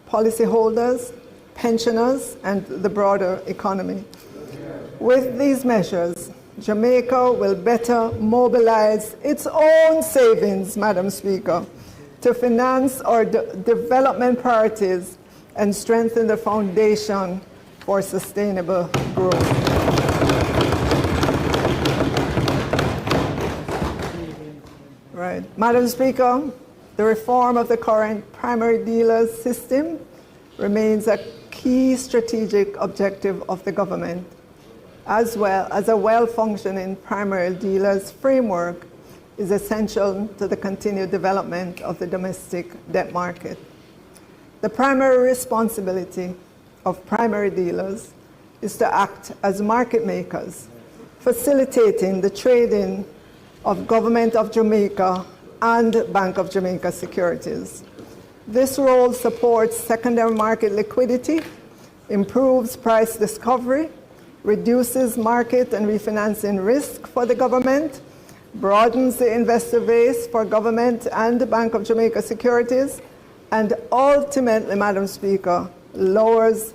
policyholders, pensioners, and the broader economy. With these measures, Jamaica will better mobilize its own savings, Madam Speaker, to finance our development priorities and strengthen the foundation for sustainable growth. Right. Madam Speaker, the reform of the current primary dealers system remains a key strategic objective of the government, as well as a well-functioning primary dealers framework is essential to the continued development of the domestic debt market. The primary responsibility of primary dealers is to act as market makers, facilitating the trading of Government of Jamaica and Bank of Jamaica securities. This role supports secondary market liquidity, improves price discovery, reduces market and refinancing risk for the government, broadens the investor base for government and the Bank of Jamaica securities, and ultimately, Madam Speaker, lowers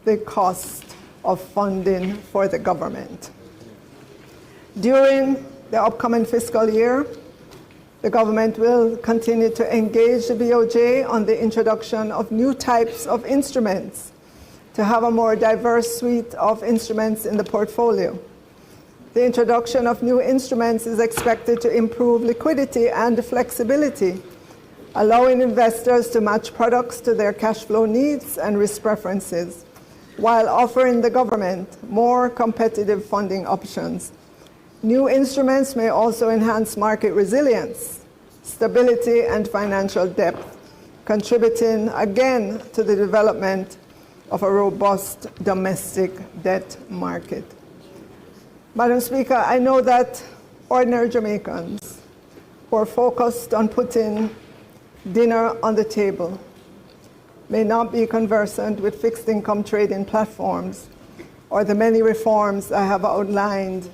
the cost of funding for the government. During the upcoming fiscal year, the government will continue to engage the BOJ on the introduction of new types of instruments to have a more diverse suite of instruments in the portfolio. The introduction of new instruments is expected to improve liquidity and flexibility, allowing investors to match products to their cash flow needs and risk preferences, while offering the government more competitive funding options. New instruments may also enhance market resilience, stability, and financial depth, contributing again to the development of a robust domestic debt market. Madam Speaker, I know that ordinary Jamaicans who are focused on putting dinner on the table may not be conversant with fixed income trading platforms or the many reforms I have outlined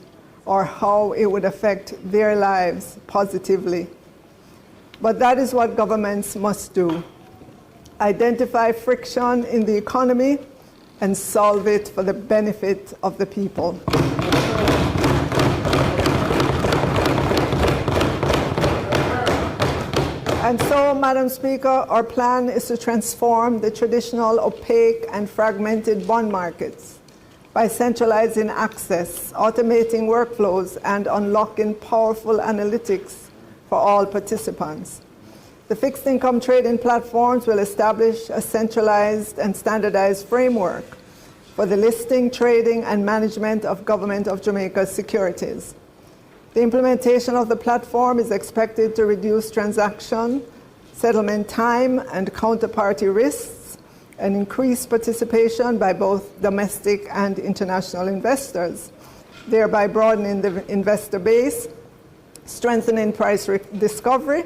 or how it would affect their lives positively. But that is what governments must do: identify friction in the economy and solve it for the benefit of the people. And so, Madam Speaker, our plan is to transform the traditional opaque and fragmented bond markets by centralizing access, automating workflows, and unlocking powerful analytics for all participants. The fixed income trading platforms will establish a centralized and standardized framework for the listing, trading, and management of Government of Jamaica securities. The implementation of the platform is expected to reduce transaction, settlement time, and counterparty risks, and increase participation by both domestic and international investors, thereby broadening the investor base, strengthening price discovery,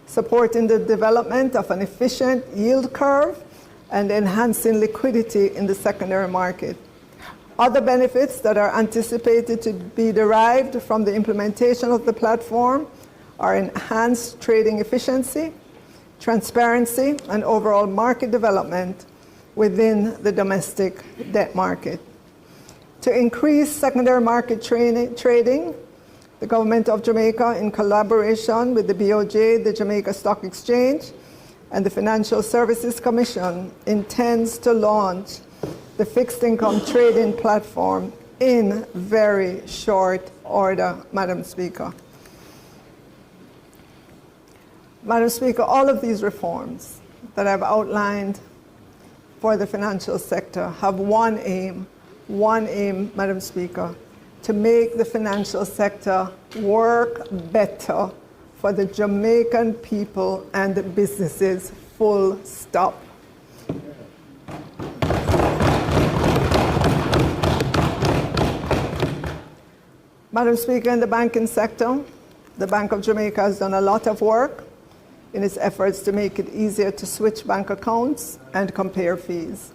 supporting the development of an efficient yield curve, and enhancing liquidity in the secondary market. Other benefits that are anticipated to be derived from the implementation of the platform are enhanced trading efficiency, transparency, and overall market development within the domestic debt market. To increase secondary market trading, the Government of Jamaica, in collaboration with the BOJ, the Jamaica Stock Exchange, and the Financial Services Commission, intends to launch the fixed income trading platform in very short order, Madam Speaker. Madam Speaker, all of these reforms that I've outlined for the financial sector have one aim, Madam Speaker, to make the financial sector work better for the Jamaican people and the businesses, full stop. Madam Speaker, in the banking sector, the Bank of Jamaica has done a lot of work in its efforts to make it easier to switch bank accounts and compare fees.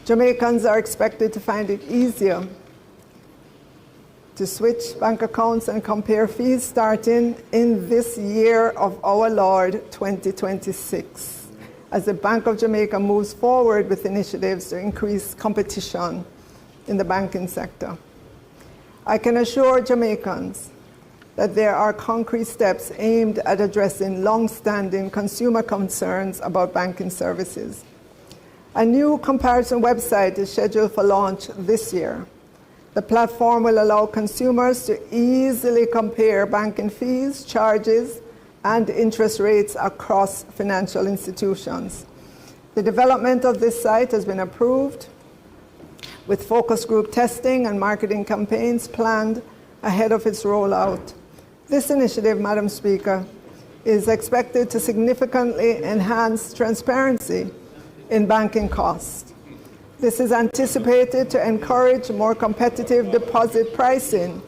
Jamaicans are expected to find it easier to switch bank accounts and compare fees starting in this year of our Lord 2026, as the Bank of Jamaica moves forward with initiatives to increase competition in the banking sector. I can assure Jamaicans that there are concrete steps aimed at addressing long-standing consumer concerns about banking services. A new comparison website is scheduled for launch this year. The platform will allow consumers to easily compare banking fees, charges, and interest rates across financial institutions. The development of this site has been approved, with focus group testing and marketing campaigns planned ahead of its rollout. This initiative, Madam Speaker, is expected to significantly enhance transparency in banking costs. This is anticipated to encourage more competitive deposit pricing,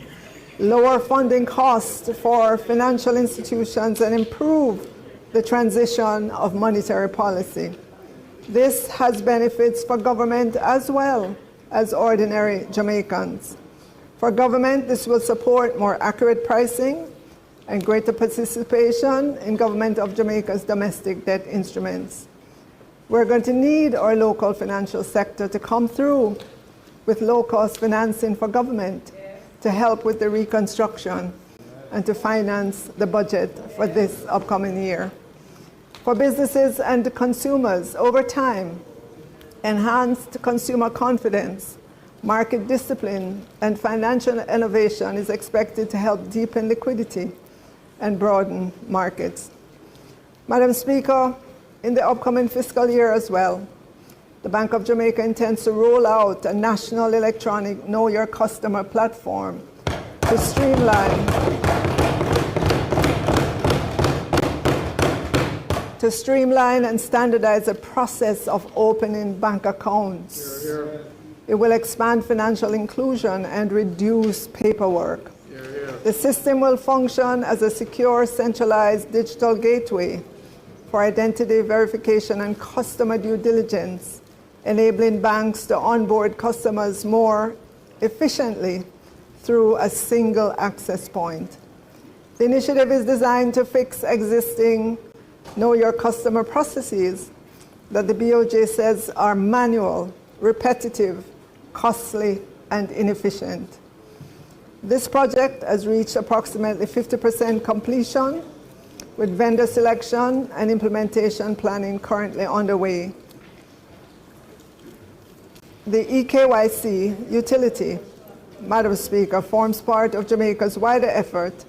lower funding costs for financial institutions, and improve the transition of monetary policy. This has benefits for government as well as ordinary Jamaicans. For government, this will support more accurate pricing and greater participation in Government of Jamaica's domestic debt instruments. We're going to need our local financial sector to come through with low-cost financing for government to help with the reconstruction and to finance the budget for this upcoming year. For businesses and consumers, over time, enhanced consumer confidence, market discipline, and financial innovation is expected to help deepen liquidity and broaden markets. Madam Speaker, in the upcoming fiscal year as well, the Bank of Jamaica intends to roll out a national electronic Know Your Customer platform to streamline and standardize the process of opening bank accounts. It will expand financial inclusion and reduce paperwork. The system will function as a secure, centralized digital gateway for identity verification and customer due diligence, enabling banks to onboard customers more efficiently through a single access point. The initiative is designed to fix existing Know Your Customer processes that the BOJ says are manual, repetitive, costly, and inefficient. This project has reached approximately 50% completion, with vendor selection and implementation planning currently underway. The eKYC utility, Madam Speaker, forms part of Jamaica's wider effort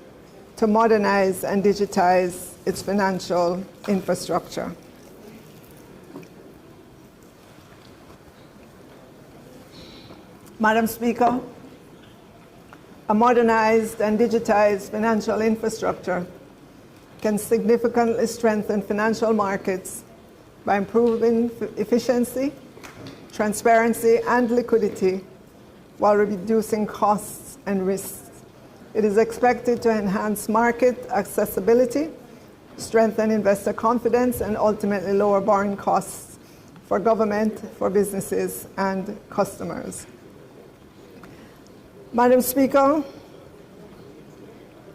to modernize and digitize its financial infrastructure. Madam Speaker, a modernized and digitized financial infrastructure can significantly strengthen financial markets by improving efficiency, transparency, and liquidity while reducing costs and risks. It is expected to enhance market accessibility, strengthen investor confidence, and ultimately lower borrowing costs for government, for businesses, and customers. Madam Speaker,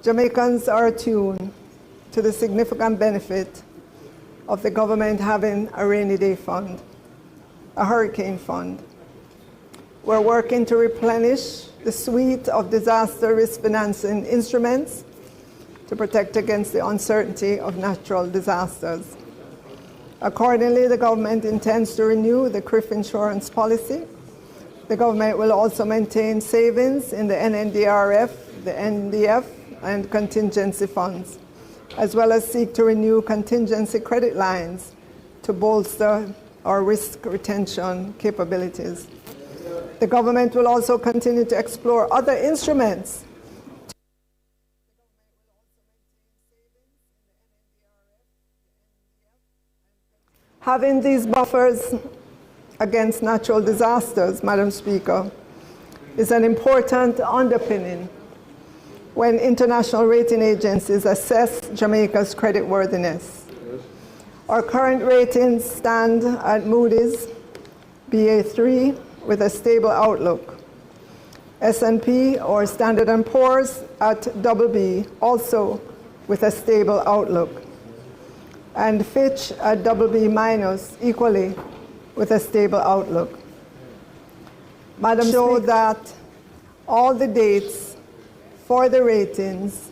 Jamaicans are attuned to the significant benefit of the government having a rainy day fund, a hurricane fund. We're working to replenish the suite of disaster risk financing instruments to protect against the uncertainty of natural disasters. Accordingly, the government intends to renew the CRIF insurance policy. The government will also maintain savings in the NNDRF, the NDF, and contingency funds. as well as seek to renew contingency credit lines to bolster our risk retention capabilities. The government will also continue to explore other instruments. Having these buffers against natural disasters, Madam Speaker, is an important underpinning when international rating agencies assess Jamaica's creditworthiness. Our current ratings stand at Moody's BA3 with a stable outlook. S&P or Standard & Poor's at BB, also with a stable outlook. And Fitch at BB-, equally with a stable outlook. Madam, show that all the dates for the ratings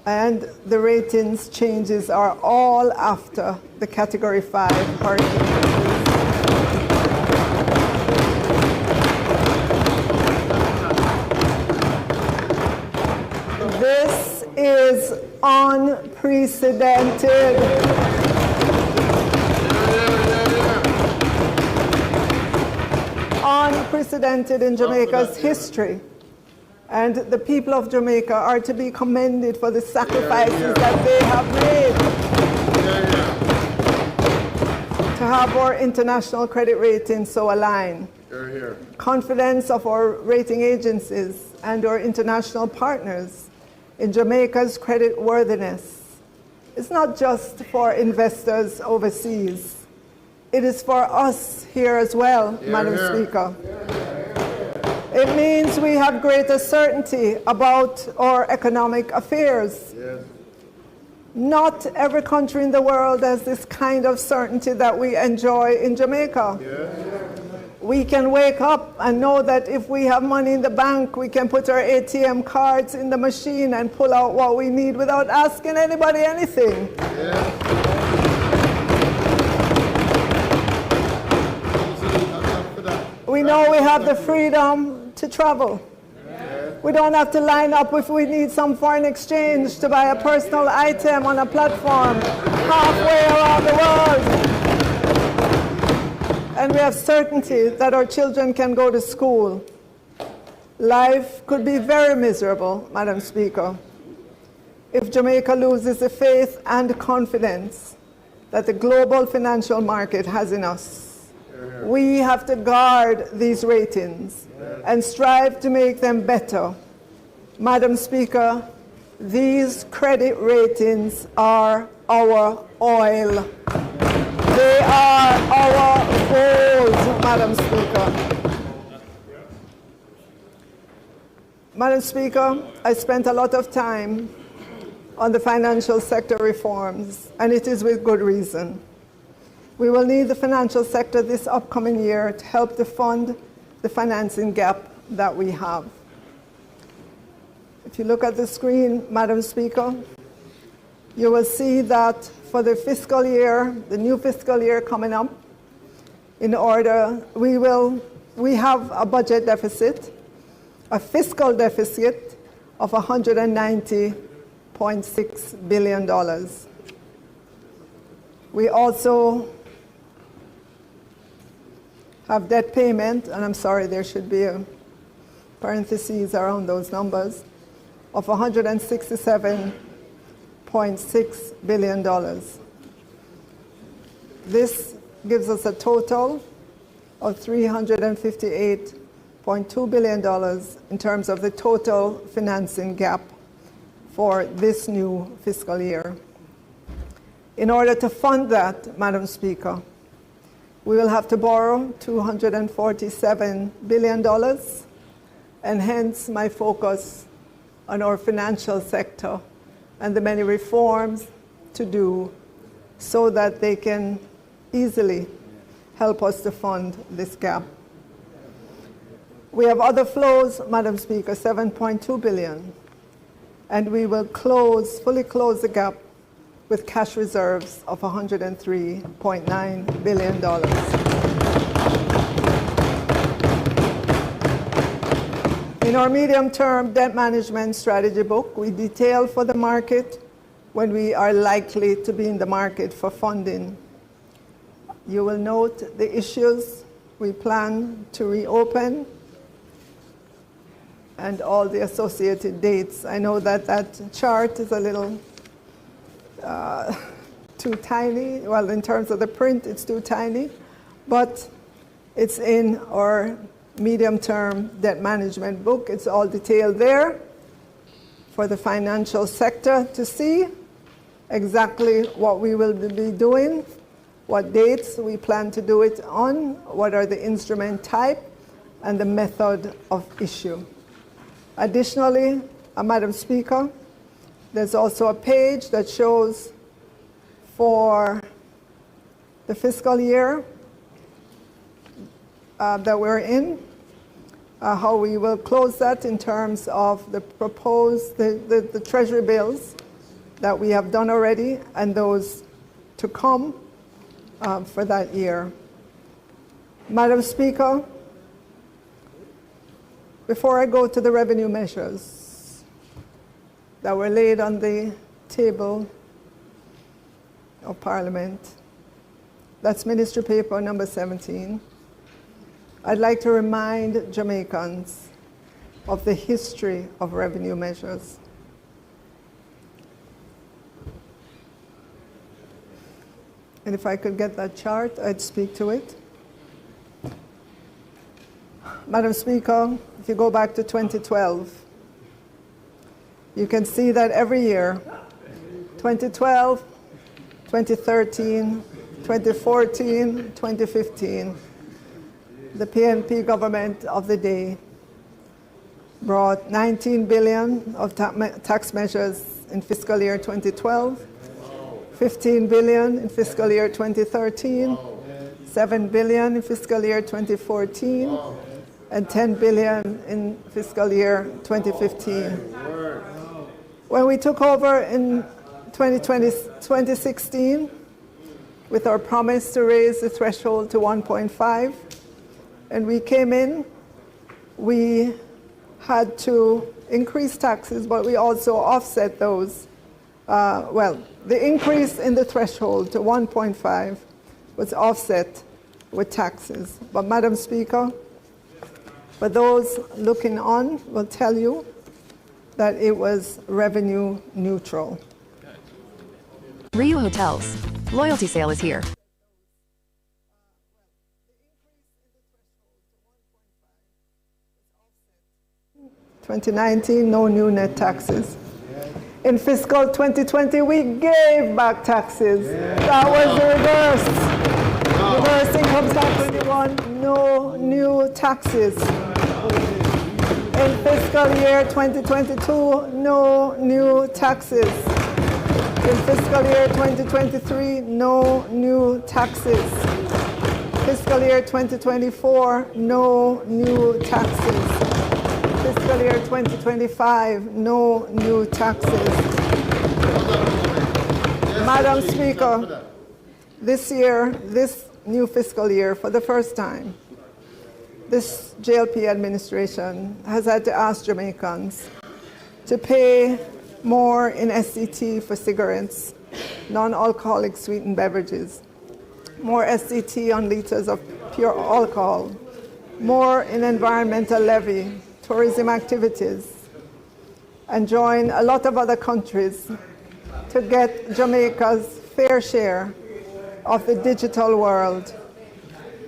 and the ratings changes are all after the Category 5 hurricane. This is unprecedented. Unprecedented in Jamaica's history. And the people of Jamaica are to be commended for the sacrifices that they have made to have our international credit rating so aligned. Confidence of our rating agencies and our international partners in Jamaica's credit worthiness is not just for investors overseas. It is for us here as well, Madam Speaker. It means we have greater certainty about our economic affairs. Not every country in the world has this kind of certainty that we enjoy in Jamaica. We can wake up and know that if we have money in the bank, we can put our ATM cards in the machine and pull out what we need without asking anybody anything. We know we have the freedom to travel. We don't have to line up if we need some foreign exchange to buy a personal item on a platform halfway around the world. And we have certainty that our children can go to school. Life could be very miserable, Madam Speaker, if Jamaica loses the faith and confidence that the global financial market has in us. We have to guard these ratings and strive to make them better. Madam Speaker, these credit ratings are our oil. They are our gold, Madam Speaker. Madam Speaker, I spent a lot of time on the financial sector reforms, and it is with good reason. We will need the financial sector this upcoming year to help to fund the financing gap that we have. If you look at the screen, Madam Speaker, you will see that for the fiscal year, the new fiscal year coming up, we have a budget deficit, a fiscal deficit of $190.6 billion. We also have debt payment, and I'm sorry, there should be a parentheses around those numbers, of $167.6 billion. This gives us a total of $358.2 billion in terms of the total financing gap for this new fiscal year. In order to fund that, Madam Speaker, we will have to borrow $247 billion, and hence my focus on our financial sector and the many reforms to do so that they can easily help us to fund this gap. We have other flows, Madam Speaker, $7.2 billion, and we will fully close the gap with cash reserves of $103.9 billion. In our medium-term debt management strategy book, we detail for the market when we are likely to be in the market for funding. You will note the issues we plan to reopen and all the associated dates. I know that that chart is a little too tiny. Well, in terms of the print, it's too tiny, but it's in our medium-term debt management book. It's all detailed there for the financial sector to see exactly what we will be doing, what dates we plan to do it on, what are the instrument type, and the method of issue. Additionally, Madam Speaker, there's also a page that shows for the fiscal year that we're in, how we will close that in terms of the proposed, the treasury bills that we have done already and those to come for that year. Madam Speaker, before I go to the revenue measures that were laid on the table of Parliament, that's Ministry Paper number 17, I'd like to remind Jamaicans of the history of revenue measures. And if I could get that chart, I'd speak to it. Madam Speaker, if you go back to 2012, you can see that every year, 2012, 2013, 2014, 2015, the PNP government of the day brought 19 billion of tax measures in fiscal year 2012, 15 billion in fiscal year 2013, 7 billion in fiscal year 2014, and 10 billion in fiscal year 2015. When we took over in 2016, with our promise to raise the threshold to 1.5, and we came in, we had to increase taxes, but we also offset those. The increase in the threshold to 1.5 was offset with taxes. But Madam Speaker, for those looking on will tell you that it was revenue neutral. Rio Hotels. Loyalty sale is here. 2019, no new net taxes. In fiscal 2020, we gave back taxes. That was the reverse. Reverse income tax 21, no new taxes. In fiscal year 2022, no new taxes. In fiscal year 2023, no new taxes. Fiscal year 2024, no new taxes. Fiscal year 2025, no new taxes. Madam Speaker, this year, this new fiscal year, for the first time, this JLP administration has had to ask Jamaicans to pay more in SCT for cigarettes, non-alcoholic sweetened beverages, more SCT on liters of pure alcohol, more in environmental levy, tourism activities, and join a lot of other countries to get Jamaica's fair share of the digital world,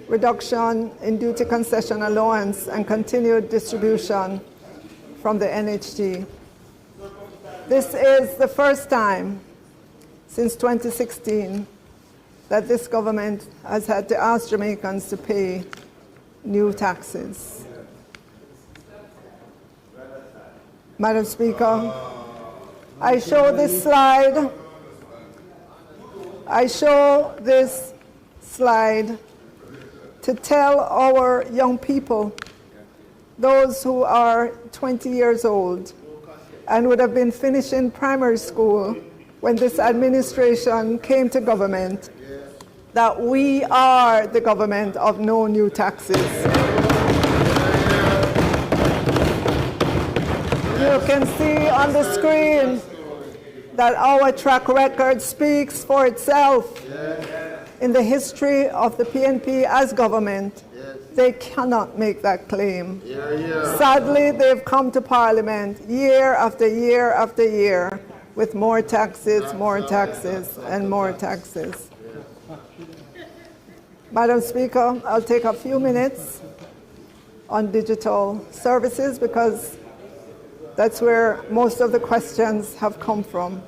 reduction in duty concession allowance, and continued distribution from the NHG. This is the first time since 2016 that this government has had to ask Jamaicans to pay new taxes. Madam Speaker, I show this slide to tell our young people, those who are 20 years old and would have been finishing primary school when this administration came to government, that we are the government of no new taxes. You can see on the screen that our track record speaks for itself. In the history of the PNP as government, they cannot make that claim. Sadly, they've come to Parliament year after year after year with more taxes, and more taxes. Madam Speaker, I'll take a few minutes on digital services because that's where most of the questions have come from.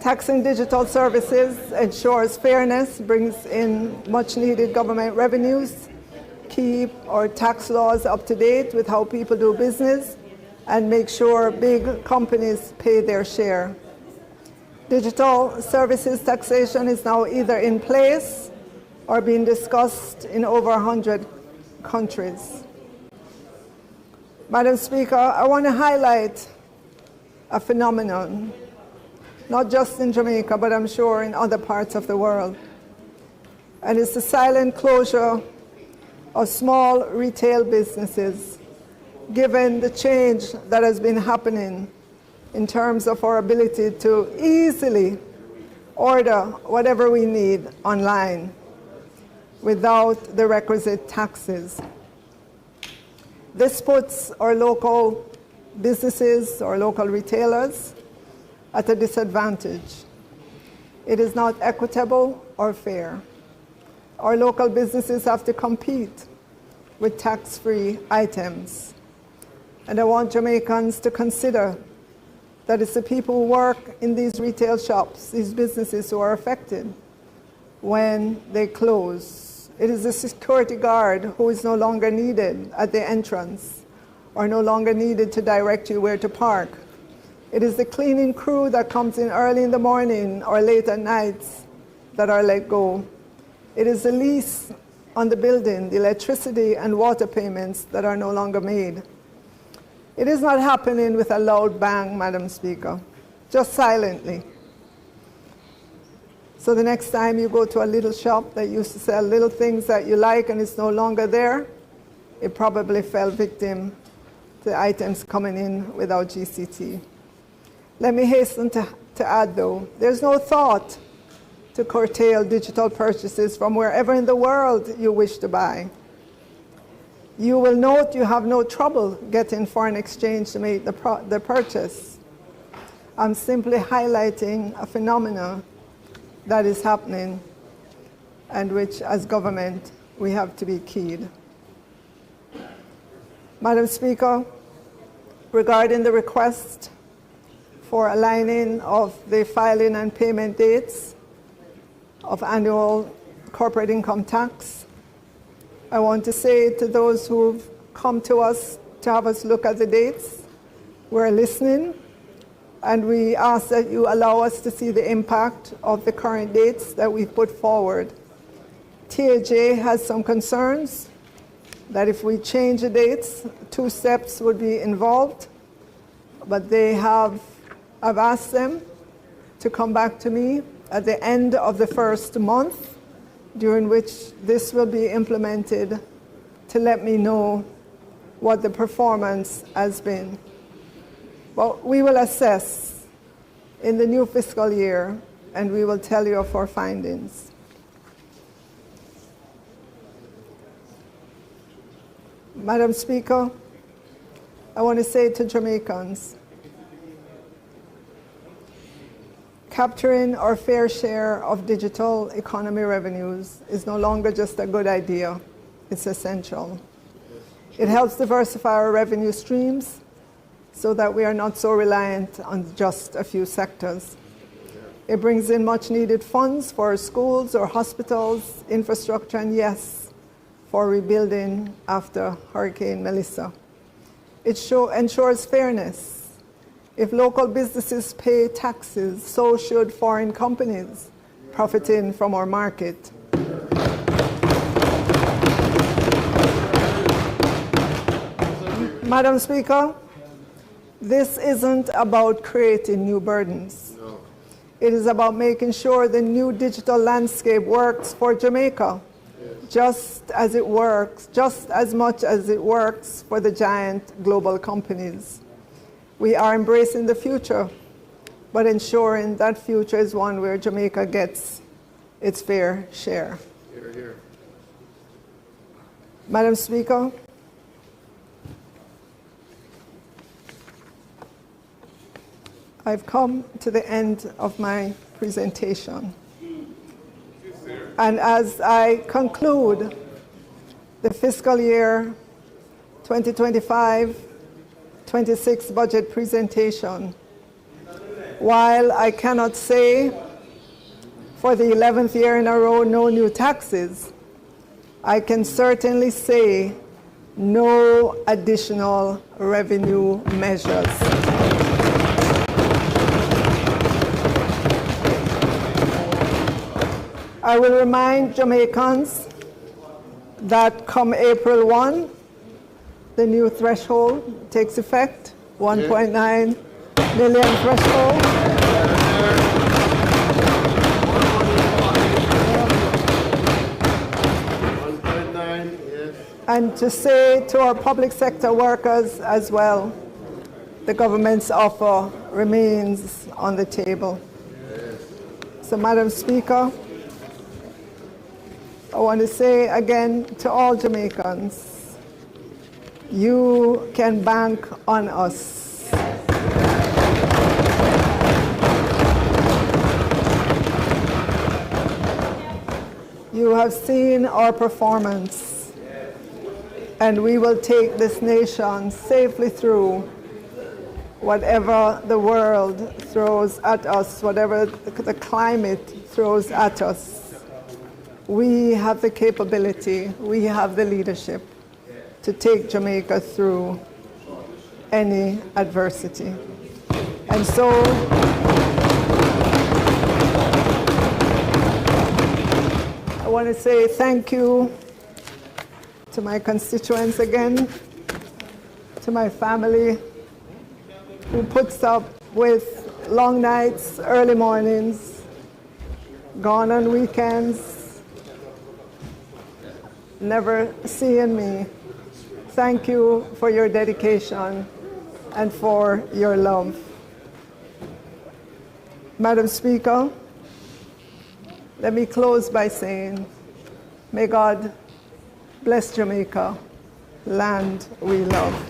Taxing digital services ensures fairness, brings in much needed government revenues, keep our tax laws up to date with how people do business, and make sure big companies pay their share. Digital services taxation is now either in place or being discussed in over 100 countries. Madam Speaker, I want to highlight a phenomenon, not just in Jamaica, but I'm sure in other parts of the world. And it's the silent closure of small retail businesses, given the change that has been happening in terms of our ability to easily order whatever we need online without the requisite taxes. This puts our local businesses or local retailers at a disadvantage. It is not equitable or fair. Our local businesses have to compete with tax-free items. And I want Jamaicans to consider that it's the people who work in these retail shops, these businesses, who are affected when they close. It is the security guard who is no longer needed at the entrance or no longer needed to direct you where to park. It is the cleaning crew that comes in early in the morning or late at nights that are let go. It is the lease on the building, the electricity and water payments that are no longer made. It is not happening with a loud bang, Madam Speaker, just silently. So the next time you go to a little shop that used to sell little things that you like and it's no longer there, it probably fell victim to items coming in without GCT. Let me hasten to add, though, there's no thought to curtail digital purchases from wherever in the world you wish to buy. You will note you have no trouble getting foreign exchange to make the purchase. I'm simply highlighting a phenomenon that is happening and which, as government, we have to be keyed. Madam Speaker, regarding the request for aligning of the filing and payment dates of annual corporate income tax, I want to say to those who've come to us to have us look at the dates, we're listening, and we ask that you allow us to see the impact of the current dates that we've put forward. TAJ has some concerns that if we change the dates, 2 steps would be involved, but I've asked them to come back to me at the end of the first month, during which this will be implemented, to let me know what the performance has been. But we will assess in the new fiscal year, and we will tell you of our findings. Madam Speaker, I want to say to Jamaicans, capturing our fair share of digital economy revenues is no longer just a good idea, it's essential. It helps diversify our revenue streams so that we are not so reliant on just a few sectors. It brings in much needed funds for our schools or hospitals, infrastructure, and yes, for rebuilding after Hurricane Melissa. It ensures fairness. If local businesses pay taxes, so should foreign companies profiting from our market. Madam Speaker, this isn't about creating new burdens. No. It is about making sure the new digital landscape works for Jamaica, just as much as it works for the giant global companies. We are embracing the future but ensuring that future is one where Jamaica gets its fair share. Hear, hear. Madam Speaker, I've come to the end of my presentation. And as I conclude the fiscal year 2025-26 budget presentation, while I cannot say for the 11th year in a row no new taxes, I can certainly say no additional revenue measures. I will remind Jamaicans that come April 1, the new threshold takes effect, 1.9 million threshold. And to say to our public sector workers as well, the government's offer remains on the table. So, Madam Speaker, I want to say again to all Jamaicans, you can bank on us. You have seen our performance, and we will take this nation safely through whatever the world throws at us, whatever the climate throws at us. We have the capability, we have the leadership to take Jamaica through any adversity. And so, I want to say thank you to my constituents again, to my family who puts up with long nights, early mornings, gone on weekends, never seeing me. Thank you for your dedication and for your love. Madam Speaker, let me close by saying, may God bless Jamaica, land we love.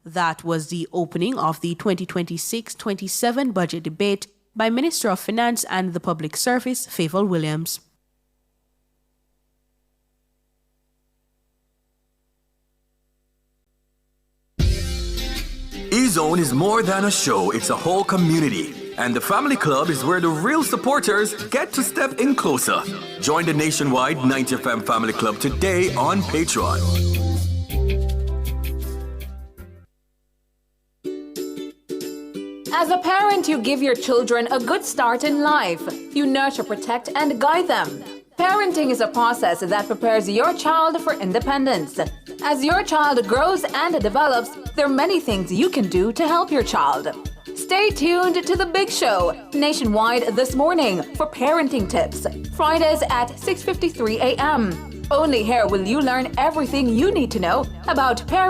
That was the opening of the 2026-27 budget debate by Minister of Finance and the Public Service, Fayval Williams. E-Zone is more than a show, it's a whole community. And the Family Club is where the real supporters get to step in closer. Join the nationwide 90FM Family Club today on Patreon. As a parent, you give your children a good start in life. You nurture, protect, and guide them. Parenting is a process that prepares your child for independence. As your child grows and develops, there are many things you can do to help your child. Stay tuned to The Big Show, nationwide this morning, for parenting tips. Fridays at 6:53 a.m. Only here will you learn everything you need to know about parenting.